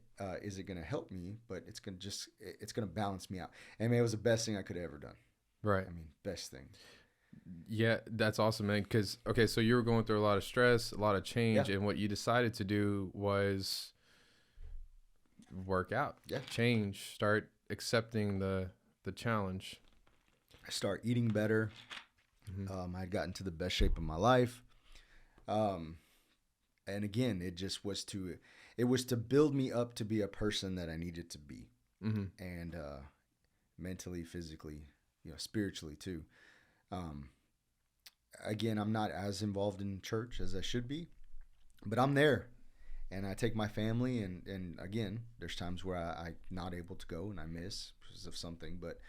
is it going to help me, but it's going to balance me out. And man, it was the best thing I could have ever done. Right. I mean, best thing. Yeah, that's awesome, man. Because, okay, so you were going through a lot of stress, a lot of change, Yeah. and what you decided to do was work out, Yeah. change, start accepting the challenge. I start eating better. I had gotten to the best shape of my life. And again, it just was to build me up to be a person that I needed to be. And mentally, physically, spiritually too. Again, I'm not as involved in church as I should be, but I'm there. And I take my family, and again, there's times where I'm not able to go and I miss because of something, but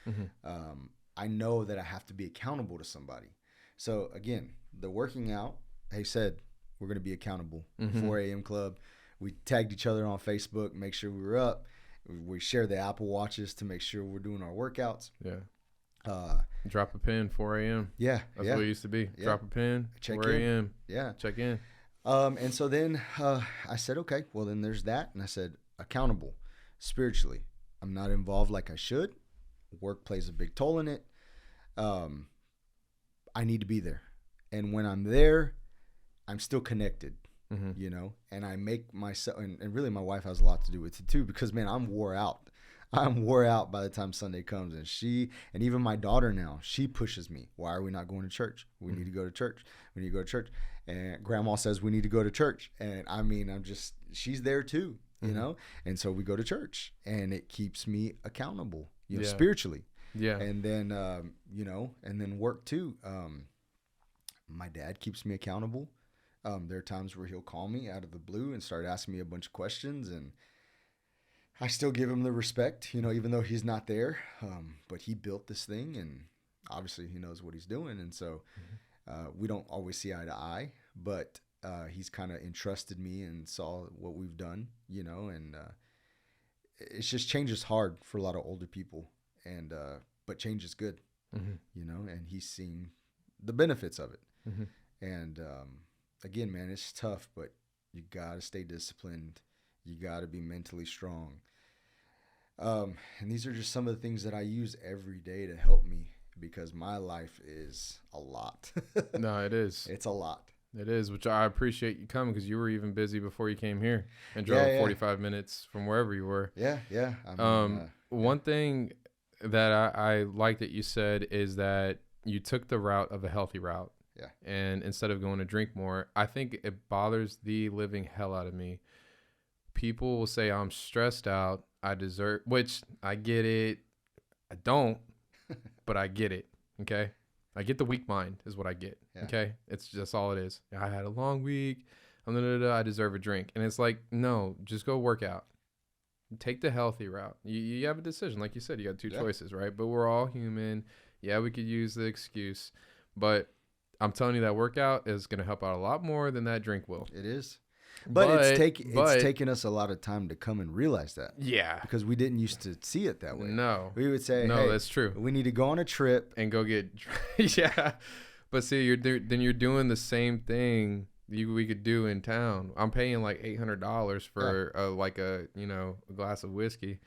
I know that I have to be accountable to somebody. So again, the working out, they said we're going to be accountable. 4 a.m. club. We tagged each other on Facebook, make sure we were up. We share the Apple Watches to make sure we're doing our workouts. Yeah. Drop a pin, 4 a.m. Yeah. That's what it used to be. Yeah. Drop a pin, check 4 in. a.m. Yeah. Check in. And so then I said, okay, well then there's that. And I said, accountable spiritually. I'm not involved like I should. Work plays a big toll in it. I need to be there. And when I'm there, I'm still connected, and I make myself, and really my wife has a lot to do with it too, because man, I'm wore out. I'm wore out by the time Sunday comes, and even my daughter now, she pushes me. Why are we not going to church? We need to go to church. We need to go to church. And grandma says we need to go to church. And I mean, she's there too, and so we go to church, and it keeps me accountable, spiritually. Yeah. And then, and then work too. My dad keeps me accountable. There are times where he'll call me out of the blue and start asking me a bunch of questions, and I still give him the respect, even though he's not there. But he built this thing, and obviously he knows what he's doing. And so we don't always see eye to eye, but he's kind of entrusted me and saw what we've done, and it's just change is hard for a lot of older people, and but change is good, and he's seen the benefits of it. And again, man, it's tough, but you got to stay disciplined. You got to be mentally strong. And these are just some of the things that I use every day to help me, because my life is a lot. No, it is. It's a lot. It is, which I appreciate you coming, because you were even busy before you came here and drove 45 minutes from wherever you were. Yeah. One thing that I like that you said is that you took the route of a healthy route. Yeah. And instead of going to drink more, I think it bothers the living hell out of me. People will say I'm stressed out. I deserve, which I get it. I don't, but I get it. Okay. I get the weak mind is what I get. Yeah. Okay. It's just all it is. I had a long week. I deserve a drink. And it's like, no, just go work out. Take the healthy route. You have a decision. Like you said, you got two choices, right? But we're all human. Yeah, we could use the excuse, but I'm telling you that workout is going to help out a lot more than that drink will. It is. But it's taken us a lot of time to come and realize that. Yeah. Because we didn't used to see it that way. No. We would say, no, hey, that's true. We need to go on a trip. And go get, yeah. But see, you're doing the same thing we could do in town. I'm paying like $800 for a glass of whiskey,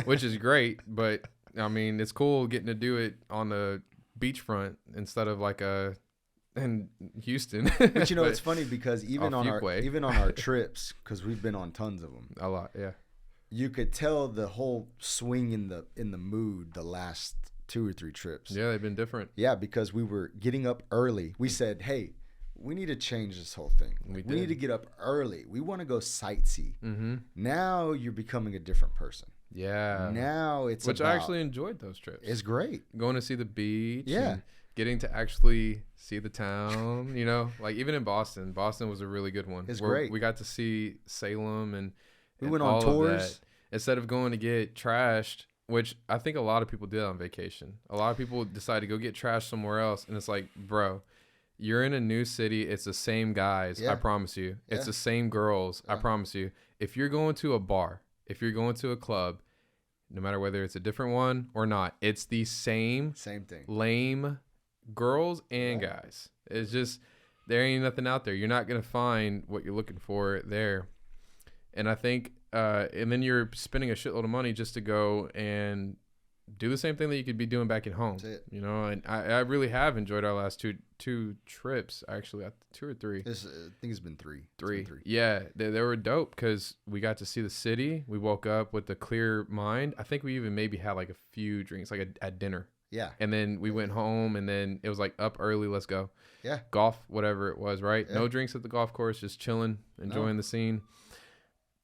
which is great. But I mean, it's cool getting to do it on the beachfront instead of in Houston. But it's funny, because even on our trips, because we've been on tons of them, a lot, yeah, you could tell the whole swing in the mood the last 2 or 3 trips. Yeah, they've been different. Yeah, because we were getting up early. We said, hey, we need to change this whole thing. We need to get up early. We want to go sightsee. Now you're becoming a different person. Yeah. Now it's I actually enjoyed those trips. It's great. Going to see the beach. Yeah. And getting to actually see the town, like even in Boston was a really good one. It's great. We got to see Salem and we went on tours instead of going to get trashed, which I think a lot of people did on vacation. A lot of people decide to go get trashed somewhere else. And it's like, bro, you're in a new city. It's the same guys. I promise you. It's the same girls. I promise you. If you're going to a bar, if you're going to a club, no matter whether it's a different one or not. It's the same thing. lame girls and guys. It's just, there ain't nothing out there. You're not going to find what you're looking for there. And I think, and then you're spending a shitload of money just to go and do the same thing that you could be doing back at home. That's it. You know, and I really have enjoyed our last two trips, actually, 2 or 3. I think it's been 3. Three. Yeah, they were dope because we got to see the city. We woke up with a clear mind. I think we even maybe had like a few drinks, like at dinner. Yeah. And then we went home, and then it was like up early, let's go. Yeah. Golf, whatever it was, right? Yeah. No drinks at the golf course, just chilling, enjoying the scene.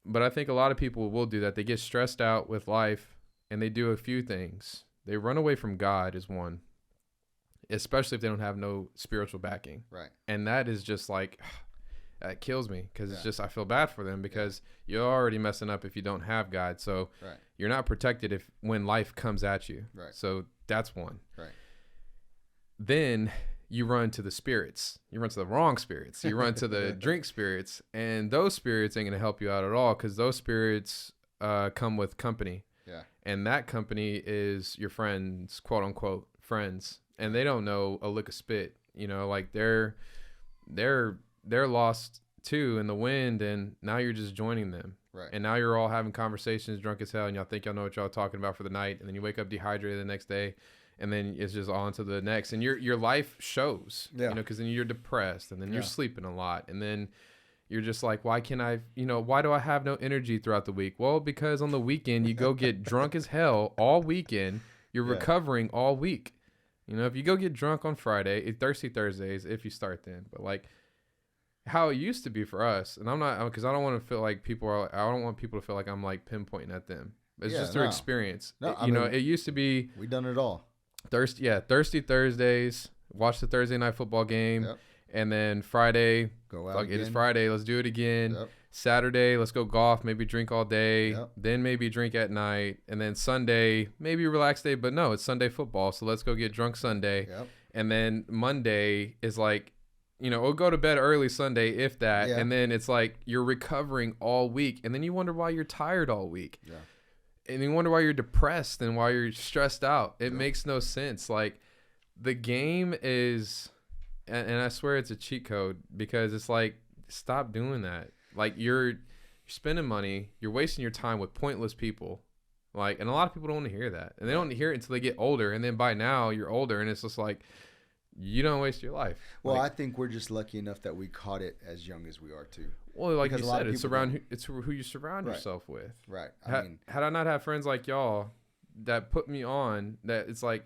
But I think a lot of people will do that. They get stressed out with life, and they do a few things. They run away from God is one, especially if they don't have no spiritual backing. Right. And that is just like, that kills me because it's just, I feel bad for them because you're already messing up if you don't have God. So you're not protected when life comes at you. Right. So that's one. Right. Then you run to the spirits. You run to the wrong spirits. You run to the drink spirits, and those spirits ain't going to help you out at all because those spirits come with company. Yeah. And that company is your friends, quote unquote friends, and they don't know a lick of spit. You know, like they're lost too in the wind, and now you're just joining them. Right. And now you're all having conversations drunk as hell, and y'all think y'all know what y'all talking about for the night, and then you wake up dehydrated the next day, and then it's just on to the next, and your life shows. Yeah. You know, because then you're depressed, and then you're sleeping a lot, and then you're just like, why do I have no energy throughout the week? Well, because on the weekend you go get drunk as hell all weekend. You're recovering all week. You know, if you go get drunk on Friday, it's Thirsty Thursdays if you start then. But like how it used to be for us, and I'm not, because I don't want to feel like I don't want people to feel like I'm like pinpointing at them. It's just their experience. No, I mean, it used to be. We done it all. Thirsty Thursdays. Watch the Thursday night football game. Yep. And then Friday, go out again. It is Friday, let's do it again. Yep. Saturday, let's go golf, maybe drink all day. Yep. Then maybe drink at night. And then Sunday, maybe relax day, but no, it's Sunday football, so let's go get drunk Sunday. Yep. And then Monday is like, you know, we'll go to bed early Sunday, if that. Yeah. And then it's like you're recovering all week. And then you wonder why you're tired all week. Yeah. And you wonder why you're depressed and why you're stressed out. It makes no sense. Like the game is... And I swear it's a cheat code because it's like, stop doing that. Like you're spending money, you're wasting your time with pointless people. Like, and a lot of people don't want to hear that. And they don't hear it until they get older. And then by now you're older and it's just like, you don't waste your life. Well, I think we're just lucky enough that we caught it as young as we are too. Well, like because you said, it's who you surround yourself with. Right. Had I not had friends like y'all that put me on, that it's like,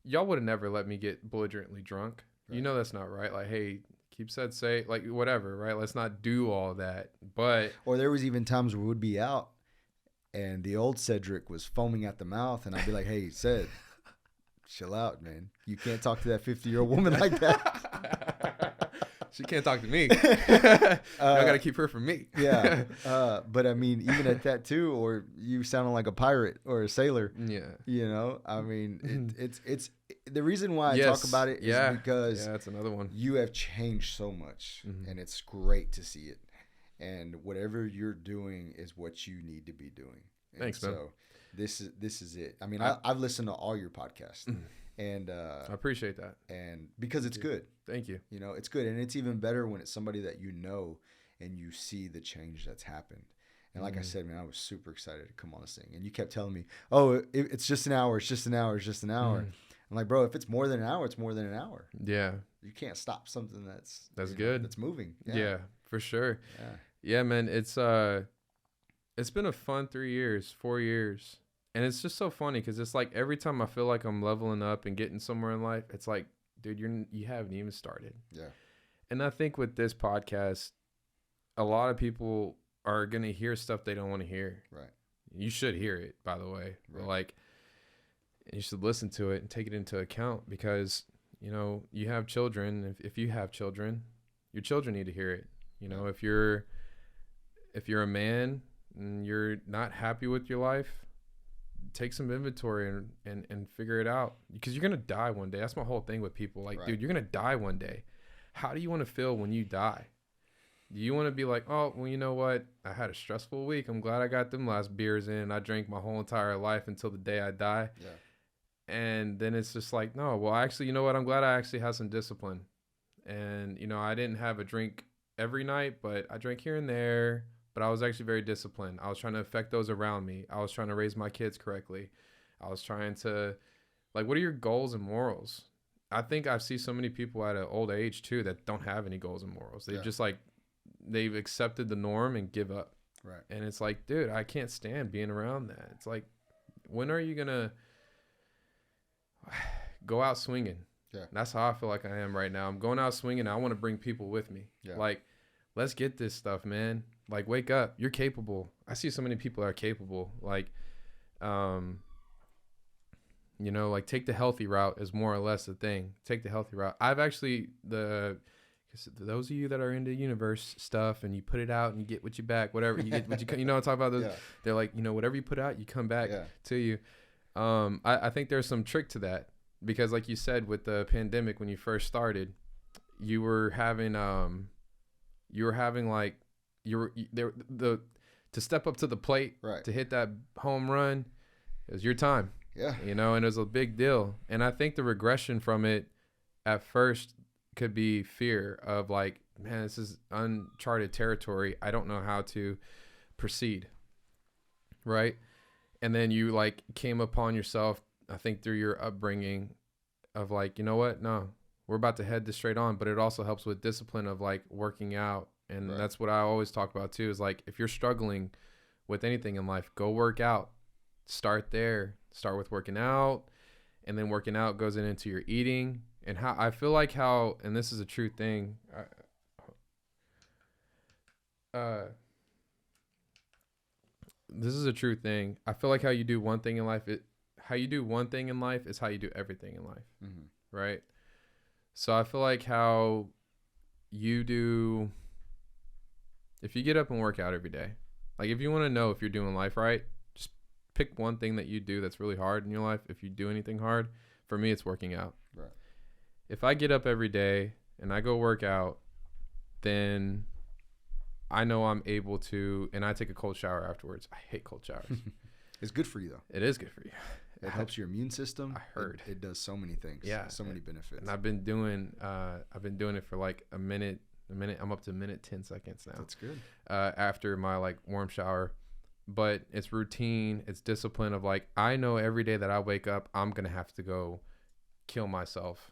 y'all would have never let me get belligerently drunk. Right. You know that's not right. Like, hey, keep safe, like whatever, right? Let's not do all that. But or there was even times where we would be out, and the old Cedric was foaming at the mouth, and I'd be like, "Hey, Ced, chill out, man. You can't talk to that 50-year-old woman like that. She can't talk to me. I gotta keep her from me." Yeah, but I mean, even at that too, or you sounding like a pirate or a sailor. Yeah, you know, I mean, it's the reason why I talk about it is because that's another one. You have changed so much, and it's great to see it. And whatever you're doing is what you need to be doing. And thanks, man. So this is it. I mean, I've listened to all your podcasts. And I appreciate that. And because it's good. Thank you. You know, it's good. And it's even better when it's somebody that you know and you see the change that's happened. And like I said, man, I was super excited to come on this thing. And you kept telling me, oh, it's just an hour. It's just an hour. It's just an hour. I'm like, bro, if it's more than an hour, it's more than an hour. Yeah. You can't stop something that's good. That's moving. Yeah, for sure. Yeah, man. It's been a fun 4 years. And it's just so funny because it's like every time I feel like I'm leveling up and getting somewhere in life, it's like, dude, you haven't even started. Yeah. And I think with this podcast, a lot of people are going to hear stuff they don't want to hear. Right. You should hear it, by the way. Right. But like, you should listen to it and take it into account because, you know, you have children. If you have children, your children need to hear it. You know, if you're a man and you're not happy with your life, take some inventory and figure it out because you're going to die one day. That's my whole thing with people. Like, dude, you're going to die one day. How do you want to feel when you die? Do you want to be like, oh, well, you know what? I had a stressful week. I'm glad I got them last beers in. I drank my whole entire life until the day I die. Yeah. And then it's just like, no, well, actually, you know what? I'm glad I actually had some discipline. And, you know, I didn't have a drink every night, but I drank here and there. But I was actually very disciplined. I was trying to affect those around me. I was trying to raise my kids correctly. I was trying to, like, what are your goals and morals? I think I see so many people at an old age, too, that don't have any goals and morals. They just, like, they've accepted the norm and give up. Right. And it's like, dude, I can't stand being around that. It's like, when are you going to go out swinging? Yeah. That's how I feel like I am right now. I'm going out swinging. I want to bring people with me. Yeah. Like, let's get this stuff, man. Like, wake up. You're capable. I see so many people that are capable. Like, you know, like, take the healthy route is more or less the thing. Take the healthy route. I've actually, those of you that are into universe stuff and you put it out and you get what you back, whatever you get, what you know, I talk about those. Yeah. They're like, you know, whatever you put out, you come back to you. I think there's some trick to that because, like you said, with the pandemic when you first started, you were having like to step up to the plate, right, to hit that home run. It was your time. Yeah, you know, and it was a big deal. And I think the regression from it at first could be fear of like, man, this is uncharted territory. I don't know how to proceed. Right. And then you like came upon yourself, I think through your upbringing of like, you know what? No, we're about to head this straight on. But it also helps with discipline of like working out. And right, that's what I always talk about too, is like, if you're struggling with anything in life, go work out. Start there. Start with working out. And then working out goes into your eating. And how I feel like how, and this is a true thing. This is a true thing. I feel like how you do one thing in life, how you do one thing in life is how you do everything in life. Mm-hmm. Right. So I feel like how you do, if you get up and work out every day, like if you want to know if you're doing life right, just pick one thing that you do that's really hard in your life. If you do anything hard, for me, it's working out. Right. If I get up every day and I go work out, then I know I'm able to, and I take a cold shower afterwards. I hate cold showers. It's good for you though. It is good for you. It helps your immune system. I heard it does so many things. Yeah, so many benefits. And I've been doing it for like a minute. I'm up to a minute 10 seconds now. That's good. After my like warm shower, but it's routine. It's discipline of like, I know every day that I wake up, I'm gonna have to go kill myself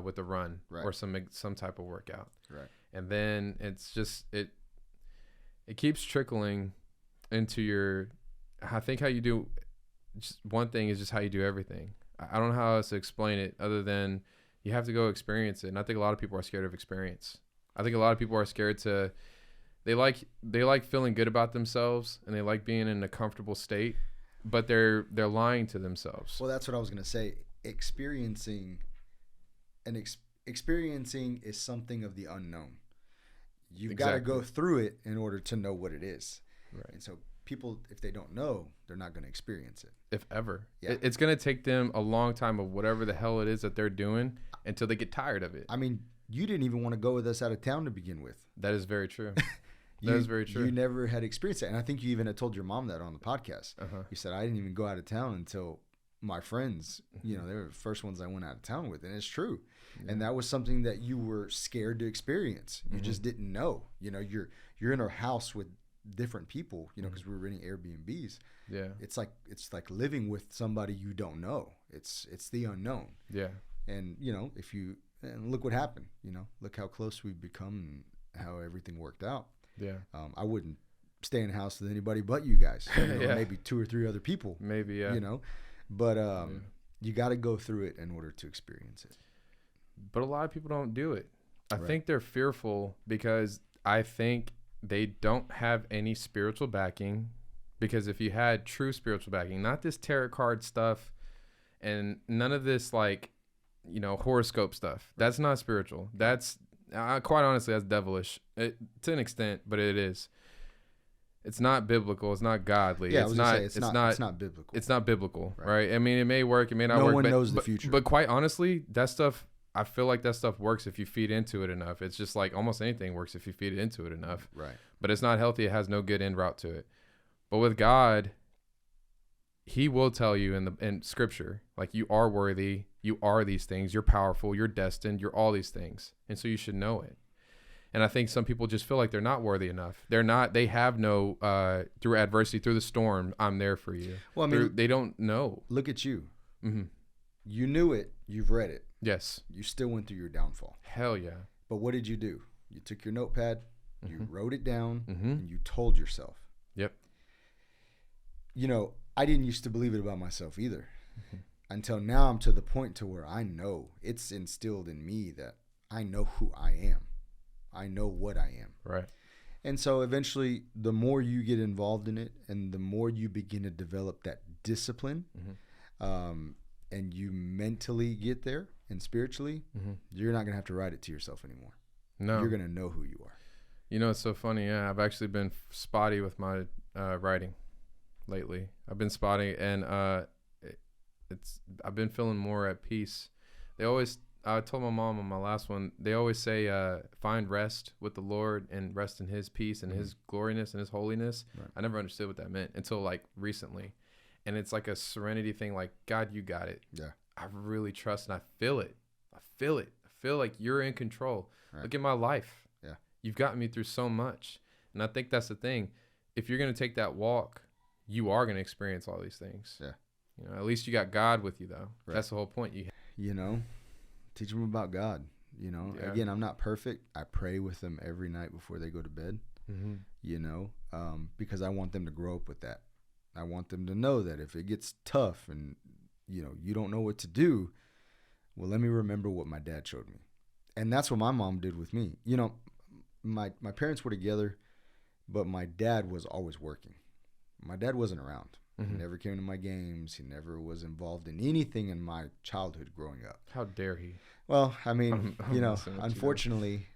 with a run, right, or some type of workout. Right. And then it's just it keeps trickling into your. I think how you do. Just one thing is just how you do everything. I don't know how else to explain it other than you have to go experience it. And I think a lot of people are scared of experience. I think a lot of people are scared to, they like feeling good about themselves and they like being in a comfortable state, but they're lying to themselves. Well, that's what I was going to say. Experiencing is something of the unknown. You've got to go through it in order to know what it is. Right. And so people, if they don't know, they're not going to experience it. If ever. Yeah. It's going to take them a long time of whatever the hell it is that they're doing until they get tired of it. I mean, you didn't even want to go with us out of town to begin with. That is very true. That is very true. You never had experienced that. And I think you even had told your mom that on the podcast. Uh-huh. You said, I didn't even go out of town until my friends, you know, they were the first ones I went out of town with. And it's true. Yeah. And that was something that you were scared to experience. You just didn't know. You know, you're in our house with different people, you know, because we were renting Airbnbs. Yeah. It's like living with somebody you don't know. It's the unknown. Yeah. And, you know, and look what happened, you know, look how close we've become and how everything worked out. Yeah. I wouldn't stay in a house with anybody but you guys, you know, yeah, maybe 2 or 3 other people, maybe, yeah, you know, but you got to go through it in order to experience it. But a lot of people don't do it. I think they're fearful because I think they don't have any spiritual backing, because if you had true spiritual backing, not this tarot card stuff and none of this, like, you know, horoscope stuff, that's not spiritual. That's quite honestly, that's devilish to an extent, but it is. It's not biblical. It's not godly. Yeah, it's not biblical. It's not biblical, right? I mean, it may work. It may not work. No one knows the future. But quite honestly, that stuff, I feel like that stuff works if you feed into it enough. It's just like almost anything works if you feed it into it enough. Right. But it's not healthy. It has no good end route to it. But with God, he will tell you in scripture, like, you are worthy, you are these things, you're powerful, you're destined, you're all these things. And so you should know it. And I think some people just feel like they're not worthy enough. They have no, through adversity, through the storm, I'm there for you. Well, I mean, they don't know. Look at you. Mm-hmm. You knew it. You've read it. Yes. You still went through your downfall. Hell yeah. But what did you do? You took your notepad, you wrote it down, Mm-hmm. and you told yourself. Yep. You know, I didn't used to believe it about myself either. Until now I'm to the point to where I know it's instilled in me that I know who I am. I know what I am. Right. And so eventually the more you get involved in it and the more you begin to develop that discipline, and you mentally get there and spiritually, you're not going to have to write it to yourself anymore. No. You're going to know who you are. You know, it's so funny. Yeah, I've actually been spotty with my writing lately. I've been spotty, and I've been feeling more at peace. I told my mom on my last one, they always say, find rest with the Lord and rest in his peace and his gloriness and his holiness. Right. I never understood what that meant until like recently. And it's like a serenity thing, like, God, you got it. Yeah. I really trust, and I feel it. I feel like you're in control. Right. Look at my life. Yeah. You've gotten me through so much. And I think that's the thing. If you're going to take that walk, you are going to experience all these things. Yeah. You know, at least you got God with you, though. Right. That's the whole point. You know, teach them about God. You know, again, I'm not perfect. I pray with them every night before they go to bed, you know, because I want them to grow up with that. I want them to know that if it gets tough and, you know, you don't know what to do, well, let me remember what my dad showed me. And that's what my mom did with me. You know, my parents were together, but my dad was always working. My dad wasn't around. He never came to my games. He never was involved in anything in my childhood growing up. How dare he? Well, I mean, you know, unfortunately,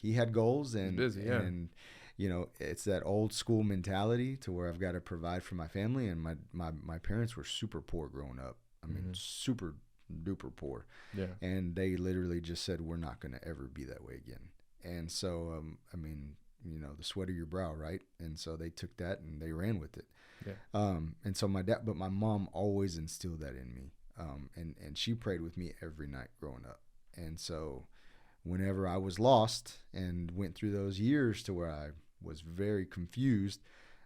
he had goals and he's busy, yeah. And you know, it's that old school mentality to where I've got to provide for my family. And my parents were super poor growing up. I mean, super duper poor. Yeah. And they literally just said, we're not going to ever be that way again. And so, I mean, you know, the sweat of your brow, right? And so they took that and they ran with it. Yeah. And so my mom always instilled that in me. And she prayed with me every night growing up. And so whenever I was lost and went through those years to where I was very confused,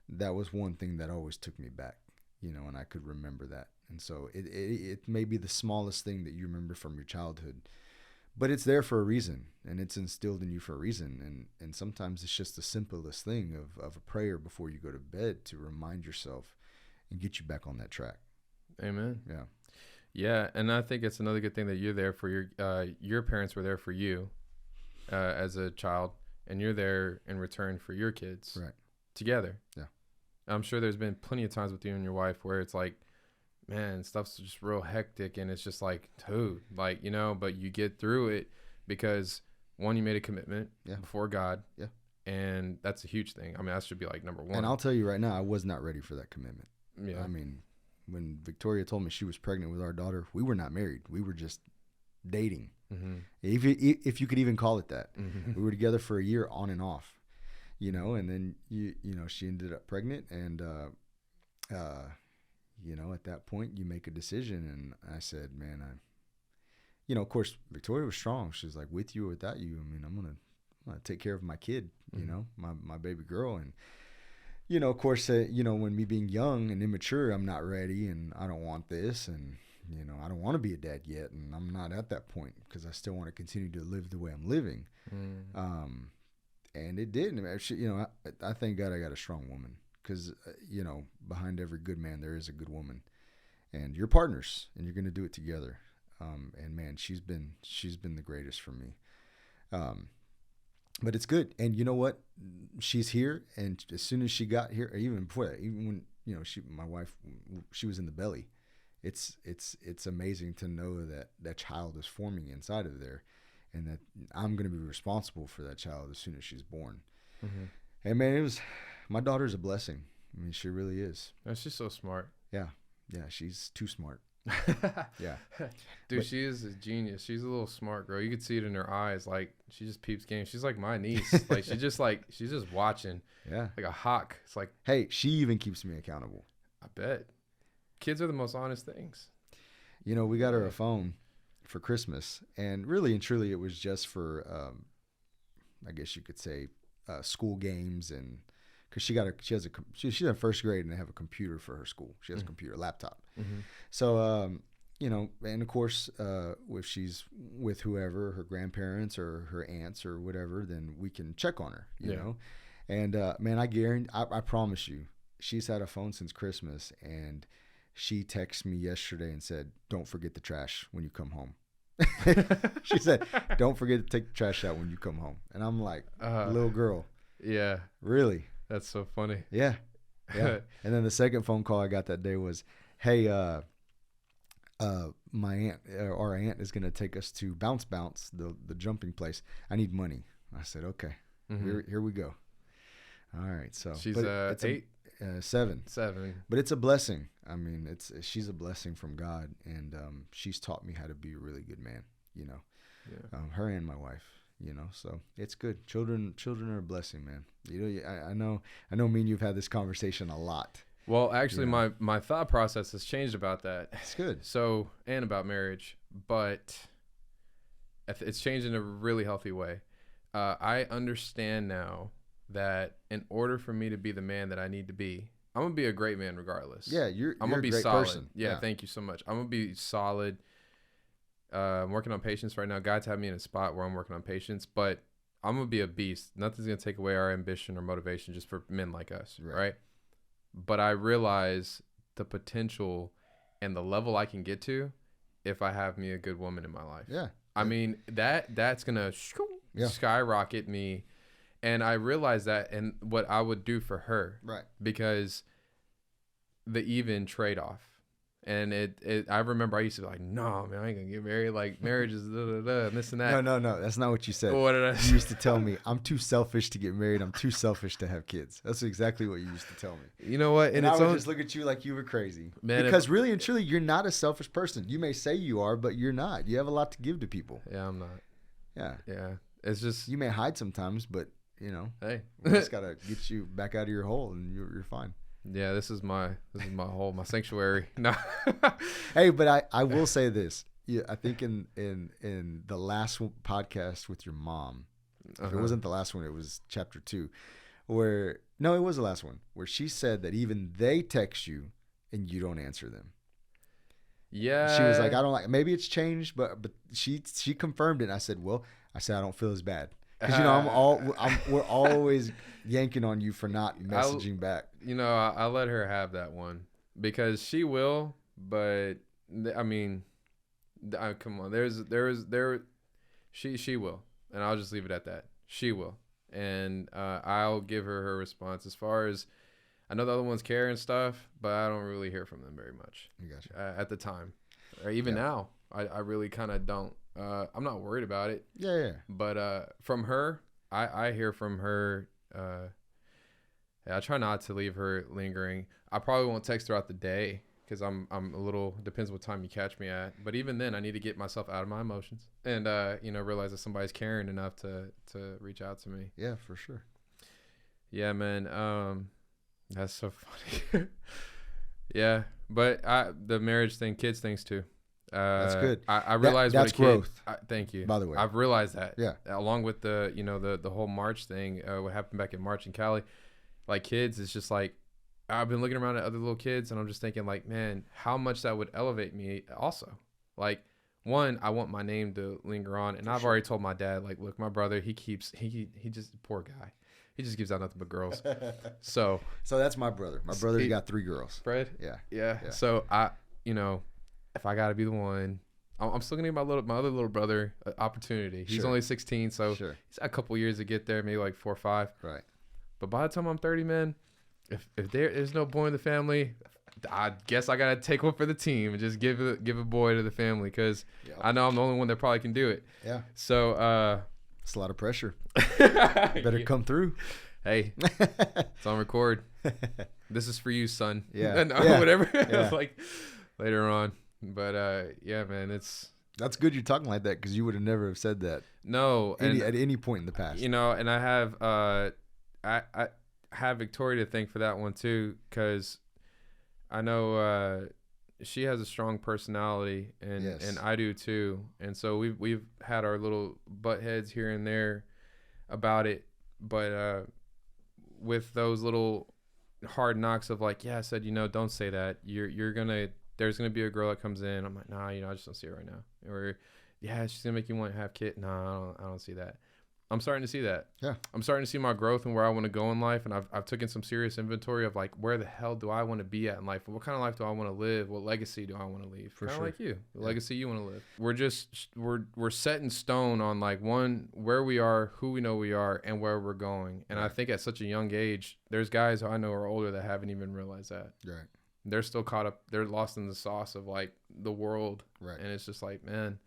that was one thing that always took me back, you know, and I could remember that. And so it may be the smallest thing that you remember from your childhood, but it's there for a reason, and it's instilled in you for a reason. And sometimes it's just the simplest thing of a prayer before you go to bed to remind yourself and get you back on that track. Amen. Yeah. Yeah, and I think it's another good thing that you're there for your parents were there for you as a child, and you're there in return for your kids. Right. Together. Yeah. I'm sure there's been plenty of times with you and your wife where it's like, man, stuff's just real hectic, and it's just like, dude, like, you know, but you get through it because, one, you made a commitment before God. Yeah. And that's a huge thing. I mean, that should be like number one. And I'll tell you right now, I was not ready for that commitment. Yeah. I mean, when Victoria told me she was pregnant with our daughter, we were not married. We were just dating. If you could even call it that. We were together for a year on and off, you know, and then, you know, she ended up pregnant, and, you know, at that point you make a decision. And I said, man, you know, of course, Victoria was strong. She's like, with you or without you, I mean, I'm going to take care of my kid, you know, my baby girl. And, you know, of course, you know, when me being young and immature, I'm not ready, and I don't want this, and, you know, I don't want to be a dad yet, and I'm not at that point because I still want to continue to live the way I'm living. And it did. Actually, you know, I thank God I got a strong woman, because, you know, behind every good man, there is a good woman, and you're partners, and you're going to do it together. And man, she's been the greatest for me. But it's good. And you know what? She's here. And as soon as she got here, or even before that, even when, you know, my wife, she was in the belly. It's amazing to know that that child is forming inside of there, and that I'm going to be responsible for that child as soon as she's born. And man, my daughter's a blessing. I mean, she really is. She's so smart. Yeah. Yeah. She's too smart. Yeah. Dude, But- she is a genius. She's a little smart girl. You could see it in her eyes. Like, she just peeps games. She's like my niece. Like, she's just watching Yeah. like a hawk. It's like, Hey, she even keeps me accountable. I bet. Kids are the most honest things. You know, we got her a phone for Christmas, and really and truly, it was just for, I guess you could say, school games, and because she's in first grade and they have a computer for her school. She has a computer, laptop. Mm-hmm. So, you know, and of course, if she's with whoever, her grandparents or her aunts or whatever, then we can check on her. You know, and man, I promise you, she's had a phone since Christmas, and she texted me yesterday and said, "Don't forget the trash when you come home." She said, "Don't forget to take the trash out when you come home." And I'm like, little girl. Yeah. Really? That's so funny. Yeah. Yeah. And then the second phone call I got that day was, "Hey, my aunt, our aunt is going to take us to Bounce, the jumping place. I need money." I said, "Okay, here we go." All right. So she's it's 8? 7. 7. But it's a blessing. I mean, she's a blessing from God, and she's taught me how to be a really good man. You know, her and my wife. You know, so it's good. Children are a blessing, man. You know, I know. Me and you've had this conversation a lot. Well, actually, my thought process has changed about that. It's good. So, and about marriage, but it's changed in a really healthy way. I understand now that in order for me to be the man that I need to be, I'm gonna be a great man regardless. Yeah, I'm gonna be a great solid. person. Yeah, thank you so much. I'm gonna be solid. I'm working on patience right now. God's had me in a spot where I'm working on patience, but I'm gonna be a beast. Nothing's gonna take away our ambition or motivation just for men like us, right? But I realize the potential and the level I can get to if I have me a good woman in my life. Yeah. I mean, that's gonna skyrocket me. And I realized that and what I would do for her. Right. Because the even trade-off. And I remember I used to be like, "No, man, I ain't gonna get married. Like, marriage is and this and that." No. That's not what you said. What did I say? You used to tell me, "I'm too selfish to get married. I'm too selfish to have kids." That's exactly what you used to tell me. You know what? And I would just look at you like you were crazy. Man, because really and truly, you're not a selfish person. You may say you are, but you're not. You have a lot to give to people. Yeah, I'm not. Yeah. Yeah. It's just you may hide sometimes, but you know, hey, we just gotta get you back out of your hole, and you're fine. Yeah, this is my hole, my sanctuary. No. Hey, but I will say this. Yeah, I think in the last podcast with your mom, if it wasn't the last one, it was chapter 2, it was the last one, where she said that even they text you and you don't answer them. Yeah. She was like, I don't like. Maybe it's changed, but she confirmed it. And I said, I don't feel as bad. Because, you know, we're always yanking on you for not messaging back. You know, I let her have that one because she will, but I mean, come on, she will, and I'll just leave it at that. She will, and I'll give her response. As far as I know, the other ones care and stuff, but I don't really hear from them very much. I got you. At the time, or even now, I really kind of don't. I'm not worried about it. Yeah. But from her, I hear from her. I try not to leave her lingering. I probably won't text throughout the day because I'm a little. Depends what time you catch me at. But even then, I need to get myself out of my emotions and realize that somebody's caring enough to reach out to me. Yeah, for sure. Yeah, man. That's so funny. Yeah, but the marriage thing, kids things too. That's good. I realized that's growth. Thank you. By the way, I've realized that. Yeah. Along with the the whole March thing, what happened back in March in Cali, like kids, it's just like I've been looking around at other little kids, and I'm just thinking like, man, how much that would elevate me. Also, like one, I want my name to linger on, and I've already told my dad, like, look, my brother, he just poor guy. He just gives out nothing but girls. So that's my brother. My brother's got 3 girls. Fred? Yeah. So if I got to be the one, I'm still gonna give my other little brother an opportunity. He's only 16, so he's got a couple years to get there, maybe like 4 or 5. Right. But by the time I'm 30, man, if there's no boy in the family, I guess I gotta take one for the team and just give a boy to the family because I know I'm the only one that probably can do it. Yeah. So it's a lot of pressure. Better come through. Hey, it's on record. This is for you, son. Yeah. Whatever. Yeah. Like later on. But yeah, man, That's good you're talking like that, because you would have never have said that no, and at any point in the past. you know, and I have Victoria to thank for that one too, because I know she has a strong personality, and Yes. and I do too, and so we've had our little butt heads here and there about it, but with those little hard knocks of like, yeah, I said, don't say that. There's gonna be a girl that comes in. I'm like, nah, I just don't see her right now. Or, yeah, she's gonna make you want to have kids. No, I don't see that. I'm starting to see that. Yeah. I'm starting to see my growth and where I want to go in life, and I've taken some serious inventory of like, where the hell do I want to be at in life? What kind of life do I want to live? What legacy do I want to leave? For Kind of sure. like you, the legacy you want to live. We're set in stone on like where we are, who we know we are, and where we're going. And I think at such a young age, there's guys who I know are older that haven't even realized that. Right. They're still caught up. They're lost in the sauce of like the world. Right. And it's just like, man,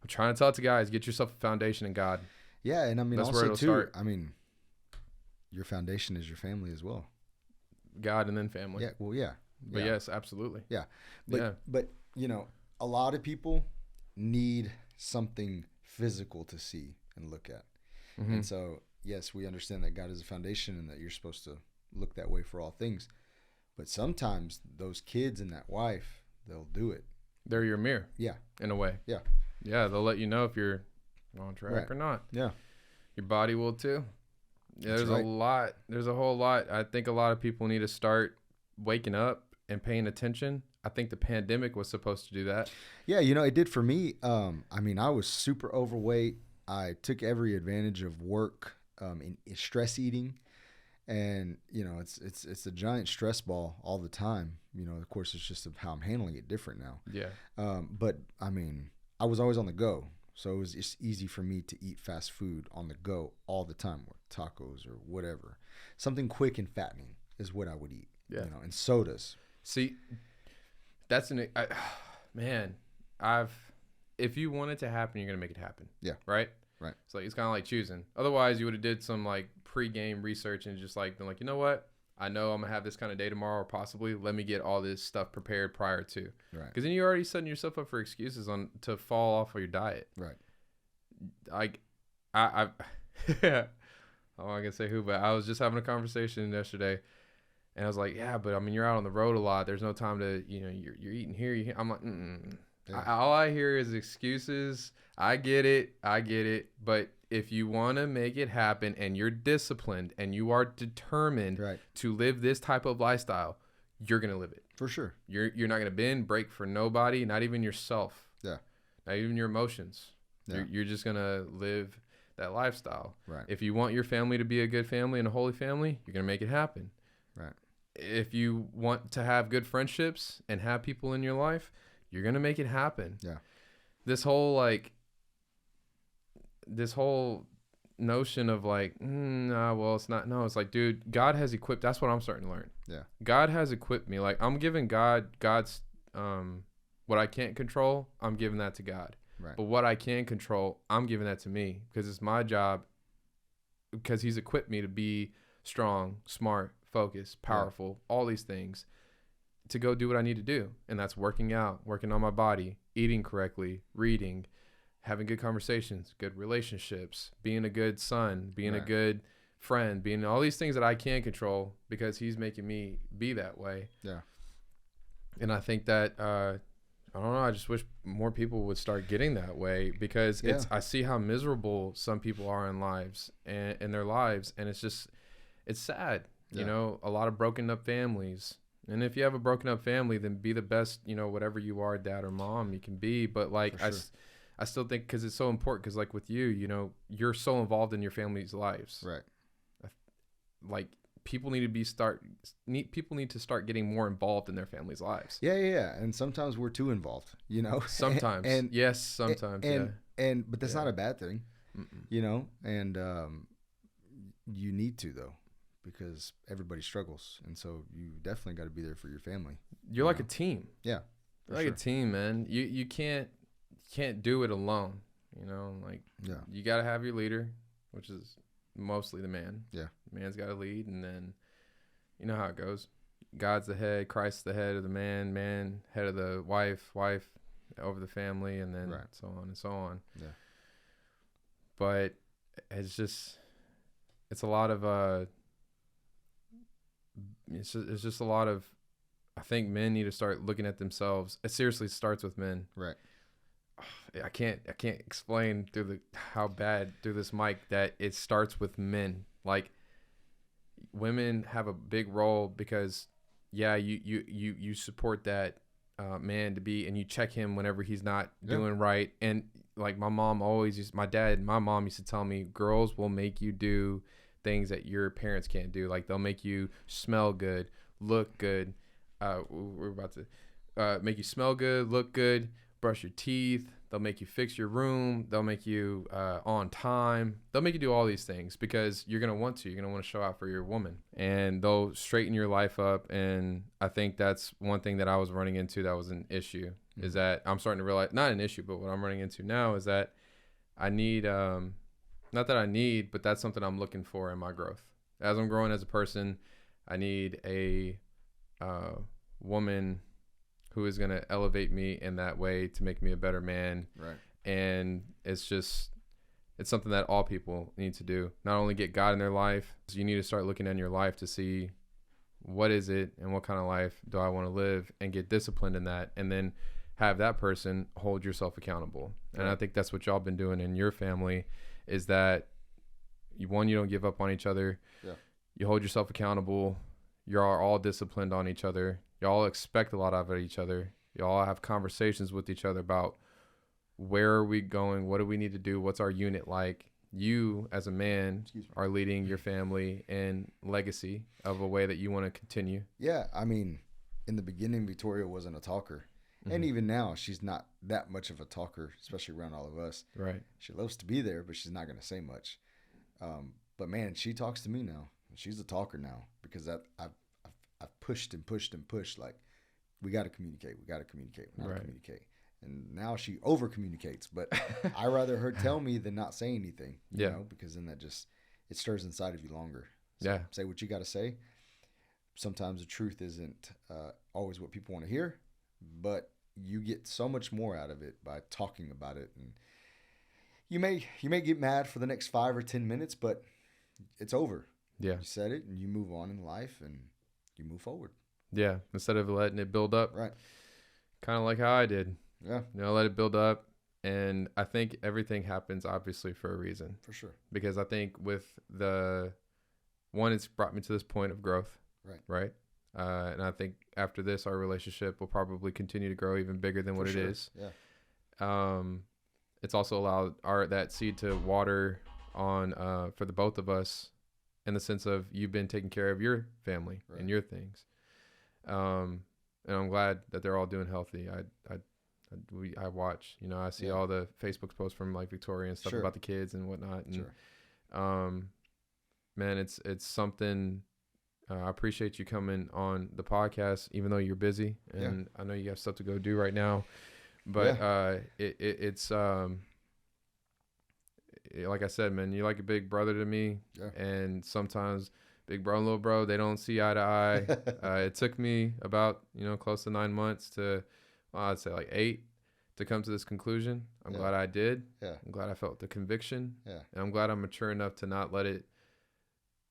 I'm trying to tell it to guys, get yourself a foundation in God. Yeah, and I mean, That's where also it'll too, start. I mean, your foundation is your family as well. God and then family. Yeah, well, yeah. But yes, absolutely. Yeah. But a lot of people need something physical to see and look at. Mm-hmm. And so, yes, we understand that God is a foundation and that you're supposed to look that way for all things. But sometimes those kids and that wife, they'll do it. They're your mirror. Yeah. In a way. Yeah. Yeah, they'll let you know if you're on track or not. Yeah. Your body will too. Yeah, That's there's right. a lot. There's a whole lot. I think a lot of people need to start waking up and paying attention. I think the pandemic was supposed to do that. Yeah, it did for me. I mean, I was super overweight. I took every advantage of work, in stress eating. And, it's a giant stress ball all the time. Of course, it's just how I'm handling it different now. Yeah. But, I mean, I was always on the go. So it was just easy for me to eat fast food on the go all the time, or tacos or whatever. Something quick and fattening is what I would eat. Yeah. And sodas. See, that's man, if you want it to happen, you're going to make it happen. Yeah. Right? Right. So it's kind of like choosing. Otherwise, you would have did some like pre-game research and just like been like, you know what? I know I'm going to have this kind of day tomorrow, or possibly let me get all this stuff prepared prior to. Right. Because then you're already setting yourself up for excuses to fall off of your diet. Right. Like, I'm not going to say who, but I was just having a conversation yesterday. And I was like, yeah, but I mean, you're out on the road a lot. There's no time to, you're eating here. I'm like, yeah. All I hear is excuses. I get it. But if you want to make it happen and you're disciplined and you are determined to live this type of lifestyle, you're going to live it. For sure. You're not going to bend, break for nobody, not even yourself. Yeah. Not even your emotions. Yeah. You're just going to live that lifestyle. Right. If you want your family to be a good family and a holy family, you're going to make it happen. Right. If you want to have good friendships and have people in your life, you're going to make it happen. Yeah. This whole notion of like, well, it's not. No, it's like, dude, God has equipped. That's what I'm starting to learn. Yeah. God has equipped me. Like, I'm giving God's, what I can't control, I'm giving that to God. Right. But what I can control, I'm giving that to me, because it's my job, because he's equipped me to be strong, smart, focused, powerful, all these things, to go do what I need to do. And that's working out, working on my body, eating correctly, reading, having good conversations, good relationships, being a good son, being a good friend, being all these things that I can control, because he's making me be that way. Yeah. And I think that, I don't know, I just wish more people would start getting that way, because I see how miserable some people are in their lives. And it's sad. Yeah. A lot of broken up families. And if you have a broken up family, then be the best, whatever you are, dad or mom, you can be. But like, sure. I still think, because it's so important, because like with you, you're so involved in your family's lives. Right. Like, people need to start getting more involved in their family's lives. Yeah. And sometimes we're too involved, Sometimes. But that's not a bad thing, and you need to, though, because everybody struggles. And so you definitely got to be there for your family. You're like a team. Yeah. You're like a team, man. You can't do it alone. You got to have your leader, which is mostly the man. Yeah. The man's got to lead, and then you know how it goes. God's the head, Christ's the head of the man, man head of the wife, wife over the family, and then so on and so on. Yeah. But it's a lot of it's just a lot of, I think men need to start looking at themselves. It seriously starts with men. Right. I can't explain through this mic that it starts with men. Like, women have a big role because you support that man to be, and you check him whenever he's not doing right. And like my mom used to tell me, girls will make you do things that your parents can't do. Like, they'll make you smell good, look good. We're about to make you smell good, look good, brush your teeth. They'll make you fix your room. They'll make you on time. They'll make you do all these things because you're going to want to. You're going to want to show out for your woman. And they'll straighten your life up. And I think that's one thing that I was running into that was an issue, is that I'm starting to realize, not an issue, but what I'm running into now is that I need, not that I need, but that's something I'm looking for in my growth. As I'm growing as a person, I need a woman who is going to elevate me in that way to make me a better man. Right. And it's something that all people need to do. Not only get God in their life, so you need to start looking at your life to see what is it and what kind of life do I want to live, and get disciplined in that, and then have that person hold yourself accountable. And I think that's what y'all been doing in your family, is that you don't give up on each other. Yeah. You hold yourself accountable. You're all disciplined on each other. Y'all expect a lot out of each other. Y'all have conversations with each other about where are we going? What do we need to do? What's our unit like? You, as a man, are leading your family in legacy of a way that you want to continue. Yeah. I mean, in the beginning, Victoria wasn't a talker. Mm-hmm. And even now, she's not that much of a talker, especially around all of us. Right. She loves to be there, but she's not going to say much. But man, she talks to me now. She's a talker now, because I've pushed and pushed and pushed. Like, we got to communicate. We got to communicate. We got to communicate. And now she over communicates, but I rather her tell me than not say anything. You know, because then it stirs inside of you longer. So say what you got to say. Sometimes the truth isn't always what people want to hear, but you get so much more out of it by talking about it. And you may get mad for the next 5 or 10 minutes, but it's over. Yeah. You said it, and you move on in life, and you move forward. Yeah. Instead of letting it build up. Right. Kind of like how I did. Yeah. Let it build up. And I think everything happens obviously for a reason. For sure. Because I think with it's brought me to this point of growth. Right. And I think after this, our relationship will probably continue to grow even bigger than what it is. Yeah. It's also allowed that seed to water on for the both of us, in the sense of you've been taking care of your family and your things. And I'm glad that they're all doing healthy. I watch, I see all the Facebook posts from like Victoria and stuff about the kids and whatnot. And man, it's something. I appreciate you coming on the podcast, even though you're busy, and I know you have stuff to go do right now. But it's like I said, man, you're like a big brother to me. Yeah. And sometimes big bro and little bro, they don't see eye to eye. It took me about close to 9 months to, I'd say like 8, to come to this conclusion. I'm glad I did. Yeah. I'm glad I felt the conviction. Yeah. And I'm glad I'm mature enough to not let it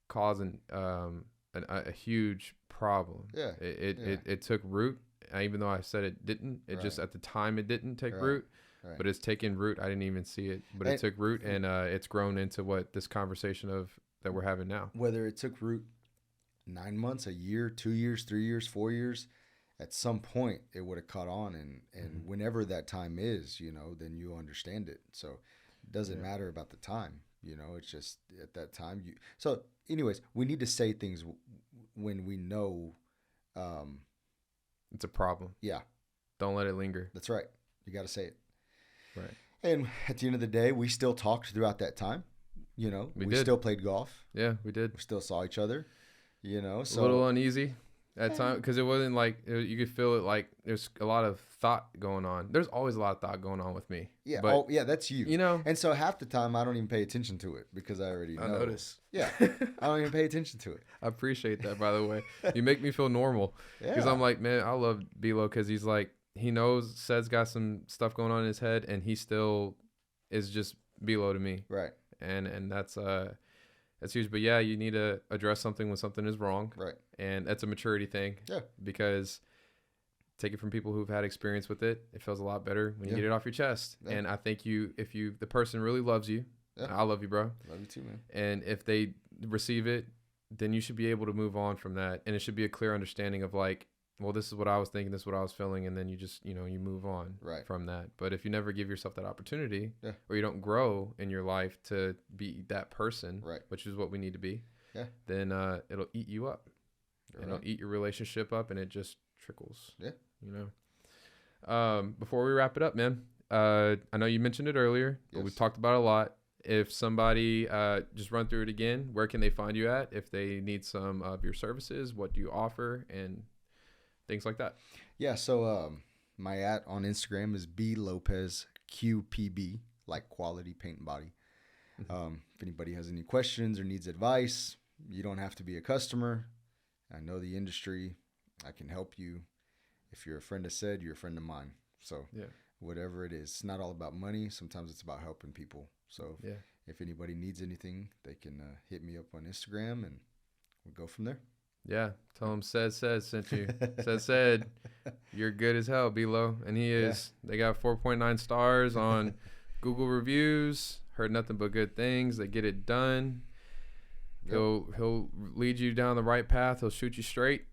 cause a huge problem. Yeah. It took root. Even though I said it didn't, just at the time it didn't take root. Right. But it's taken root. I didn't even see it, but it took root, and it's grown into what this conversation that we're having now. Whether it took root 9 months, a year, 2 years, 3 years, 4 years, at some point it would have caught on, and whenever that time is, then you understand it. So it doesn't matter about the time, it's just at that time. So anyways, we need to say things when we know it's a problem. Yeah. Don't let it linger. That's right. You got to say it. Right. And at the end of the day, we still talked throughout that time. We still played golf. Yeah, we did. We still saw each other. So a little uneasy. at time, because it wasn't like you could feel it like there's a lot of thought going on. There's always a lot of thought going on with me. Yeah. But, that's you. You know, And so half the time I don't even pay attention to it because I already know. I notice. Yeah. I don't even pay attention to it. I appreciate that, by the way. You make me feel normal, because Yeah. I'm like, man, I love B-Lo because he's like, he knows Sed's got some stuff going on in his head, and he still is just B-Lo to me. Right. And that's huge. But yeah, you need to address something when something is wrong. Right. And that's a maturity thing. Yeah. Because take it from people who've had experience with it, it feels a lot better when you Yeah. get it off your chest. Yeah. And I think if the person really loves you, Yeah. I love you, bro. Love you too, man. And if they receive it, then you should be able to move on from that. And it should be a clear understanding of like, well, this is what I was thinking, this is what I was feeling, and then you just, you move on from that. But if you never give yourself that opportunity, or you don't grow in your life to be that person, which is what we need to be, then it'll eat you up. And it'll eat your relationship up, and it just trickles. Before we wrap it up, man, I know you mentioned it earlier, but we've talked about it a lot. If somebody, just run through it again, where can they find you at? If they need some of your services, what do you offer, and things like that? Yeah, so my @ on Instagram is B Lopez QPB, like quality paint and body. If anybody has any questions or needs advice, you don't have to be a customer. I know the industry. I can help you. If you're a friend of Sed, you're a friend of mine. So whatever it is, it's not all about money. Sometimes it's about helping people. So if anybody needs anything, they can hit me up on Instagram, and we'll go from there. Yeah, tell them Sed sent you. Sed, you're good as hell, B-Lo. And he is. They got 4.9 stars on Google reviews. Heard nothing but good things. They get it done. He'll lead you down the right path. He'll shoot you straight.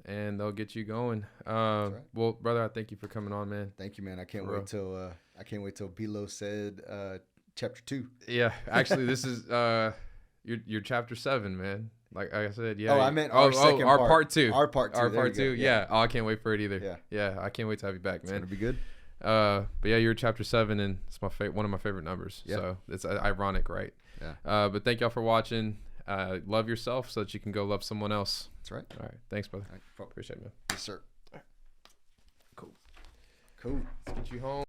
And they'll get you going. Well, brother, I thank you for coming on, man. Thank you, man. I can't wait till B-Lo Sed chapter 2. Yeah, actually, this is your chapter 7, man. Like I said, yeah. Oh, I meant our second part. Our part 2. Our part 2. Our part 2. Yeah. Oh, I can't wait for it either. Yeah. I can't wait to have you back, man. It's gonna be good. But yeah, you're chapter 7, and it's one of my favorite numbers. Yeah. So it's ironic, right? Yeah. But thank y'all for watching. Love yourself so that you can go love someone else. That's right. All right. Thanks, brother. All right. Appreciate it, man. Yes, sir. All right. Cool. Let's get you home.